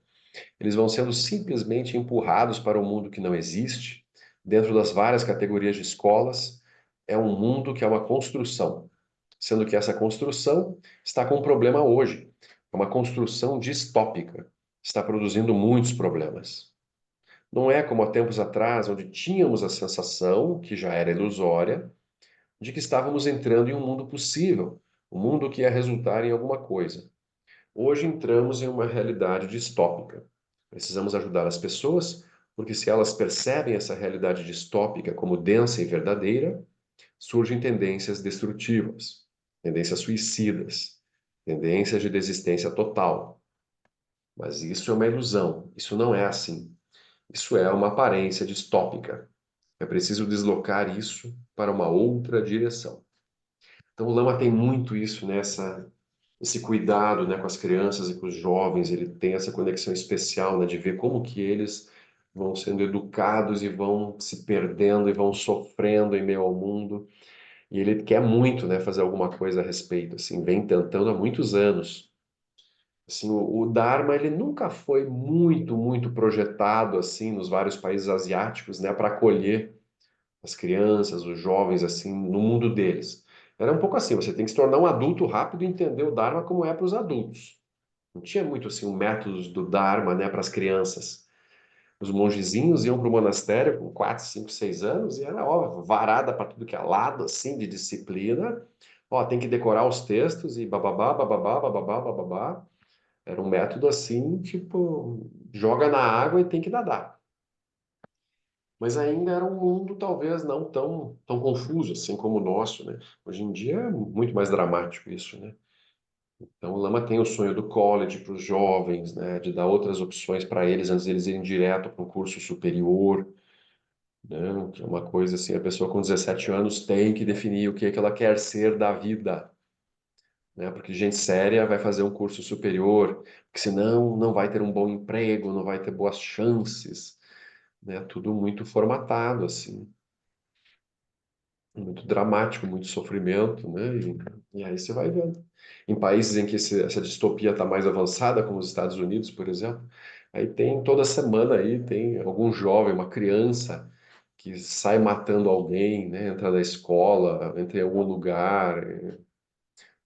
Eles vão sendo simplesmente empurrados para um mundo que não existe, dentro das várias categorias de escolas. É um mundo que é uma construção, sendo que essa construção está com um problema hoje. É uma construção distópica, está produzindo muitos problemas. Não é como há tempos atrás, onde tínhamos a sensação, que já era ilusória, de que estávamos entrando em um mundo possível, um mundo que ia resultar em alguma coisa. Hoje entramos em uma realidade distópica. Precisamos ajudar as pessoas, porque se elas percebem essa realidade distópica como densa e verdadeira, surgem tendências destrutivas, tendências suicidas, tendências de desistência total. Mas isso é uma ilusão, isso não é assim. Isso é uma aparência distópica. É preciso deslocar isso para uma outra direção. Então, o Lama tem muito isso nessa esse cuidado, né, com as crianças e com os jovens. Ele tem essa conexão especial, né, de ver como que eles vão sendo educados e vão se perdendo e vão sofrendo em meio ao mundo. E ele quer muito, né, fazer alguma coisa a respeito, assim, vem tentando há muitos anos. Assim, o Dharma, ele nunca foi muito projetado, assim, nos vários países asiáticos, né, para acolher as crianças, os jovens, assim, no mundo deles. Era um pouco assim, você tem que se tornar um adulto rápido e entender o Dharma como é para os adultos. Não tinha muito, assim, um método do Dharma, né, para as crianças. Os mongezinhos iam para o monastério com 4, 5, 6 anos e era, ó, varada para tudo que é lado, assim, de disciplina. Ó, tem que decorar os textos e bababá, bababá, bababá, bababá. Era um método assim, tipo, joga na água e tem que nadar. Mas ainda era um mundo talvez não tão confuso assim como o nosso, né? Hoje em dia é muito mais dramático isso, né? Então o Lama tem o sonho do college para os jovens, né? De dar outras opções para eles antes de eles irem direto para um curso superior, né? Que é uma coisa assim, a pessoa com 17 anos tem que definir o que é que ela quer ser da vida, né? Porque gente séria vai fazer um curso superior, porque senão não vai ter um bom emprego, não vai ter boas chances, né? Tudo muito formatado assim. Muito dramático, muito sofrimento, né? E aí você vai vendo. Em países em que essa distopia está mais avançada, como os Estados Unidos, por exemplo, aí tem toda semana aí tem algum jovem, uma criança que sai matando alguém, né? Entra na escola, entra em algum lugar.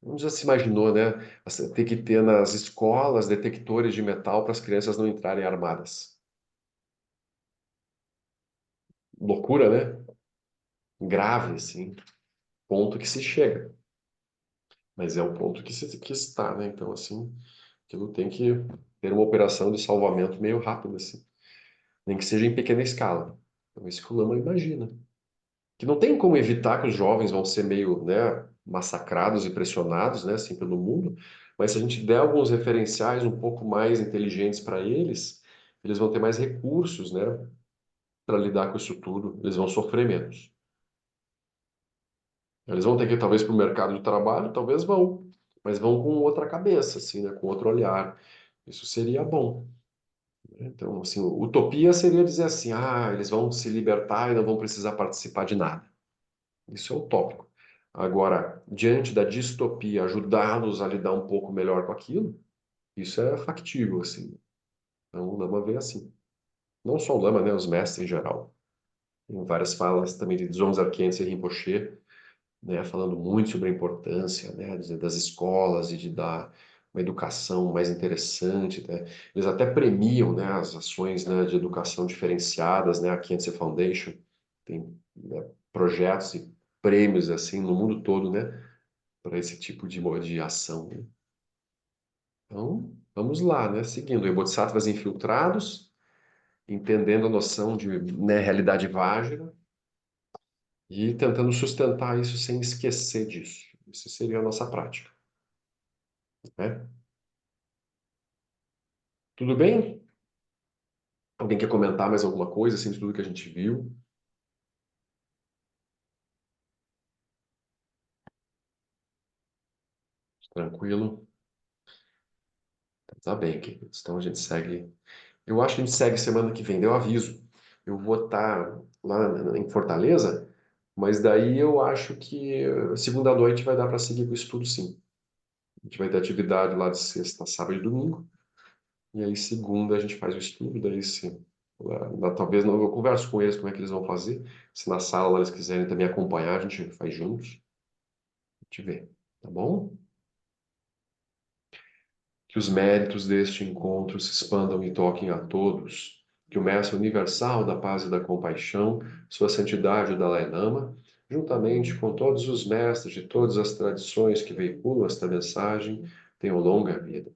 Onde já se imaginou, né? Ter que ter nas escolas detectores de metal para as crianças não entrarem armadas. Loucura, né? Grave, assim. Ponto que se chega. Mas é o ponto que está, né? Então, assim, aquilo tem que ter uma operação de salvamento meio rápida, assim. Nem que seja em pequena escala. Então, isso que o Lama imagina. Que não tem como evitar que os jovens vão ser meio, né, massacrados e pressionados, né, assim, pelo mundo, mas se a gente der alguns referenciais um pouco mais inteligentes para eles, eles vão ter mais recursos, né, para lidar com isso tudo, eles vão sofrer menos. Eles vão ter que ir, talvez, para o mercado de trabalho, talvez vão, mas vão com outra cabeça, assim, né, com outro olhar. Isso seria bom. Então, assim, utopia seria dizer assim, ah, eles vão se libertar e não vão precisar participar de nada. Isso é utópico. Agora, diante da distopia, ajudá-los a lidar um pouco melhor com aquilo, isso é factível, assim. Então, o Lama vê assim. Não só o Lama, né? Os mestres em geral. Tem várias falas também de Dzongzar Khyentse e Rinpoche, né? Falando muito sobre a importância, né? Das escolas e de dar uma educação mais interessante, né? Eles até premiam, né? As ações, né? De educação diferenciadas, né? A Khyentse Foundation tem, né, projetos e prêmios, assim, no mundo todo, né? Para esse tipo de ação, né? Então, vamos lá, né? Seguindo, em Bodhisattvas infiltrados, entendendo a noção de, né, realidade vágina e tentando sustentar isso sem esquecer disso. Isso seria a nossa prática, né? Tudo bem? Alguém quer comentar mais alguma coisa, assim, de tudo que a gente viu? Tranquilo? Tá bem, queridos. Então a gente segue. Eu acho que a gente segue semana que vem, eu aviso. Eu vou estar lá em Fortaleza, mas daí eu acho que segunda noite vai dar para seguir com o estudo, sim. A gente vai ter atividade lá de sexta, sábado e domingo. E aí, segunda, a gente faz o estudo. Daí, se, talvez não, eu converso com eles como é que eles vão fazer. Se na sala eles quiserem também acompanhar, a gente faz juntos. A gente vê. Tá bom? Que os méritos deste encontro se expandam e toquem a todos. Que o Mestre Universal da Paz e da Compaixão, Sua Santidade o Dalai Lama, juntamente com todos os mestres de todas as tradições que veiculam esta mensagem, tenham longa vida.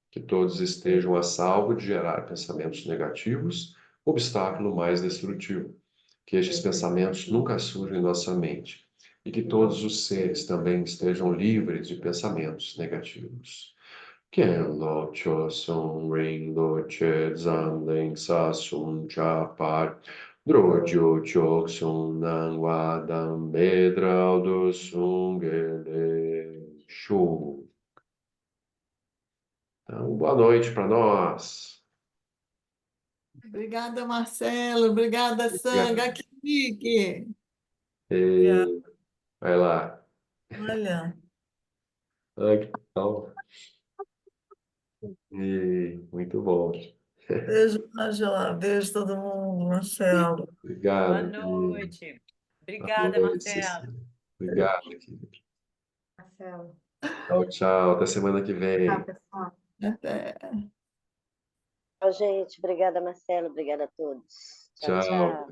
Que todos estejam a salvo de gerar pensamentos negativos, obstáculo mais destrutivo. Que estes pensamentos nunca surjam em nossa mente. E que todos os seres também estejam livres de pensamentos negativos. Kenlo Choson Rinlo Che Zanling Sasum Chapar Drojo Choksun Nangwa Dam Bedraudo Sungele Shu. Então, boa noite para nós. Obrigada, Marcelo. Obrigada, Sanga. Obrigado. Que chique. Obrigada. E vai lá. Olha, Ai, que tal? E muito bom. beijo, Angela. Beijo todo mundo, Marcelo. Boa Obrigado, querido. noite. Boa Obrigada, noite, Marcela. Cecília. Obrigado, querido. Marcelo. Tchau, tchau. Até semana que Tchau, vem. pessoal. Até. Tchau, gente. Obrigada, Marcelo. Obrigada a todos. Tchau, Tchau. tchau.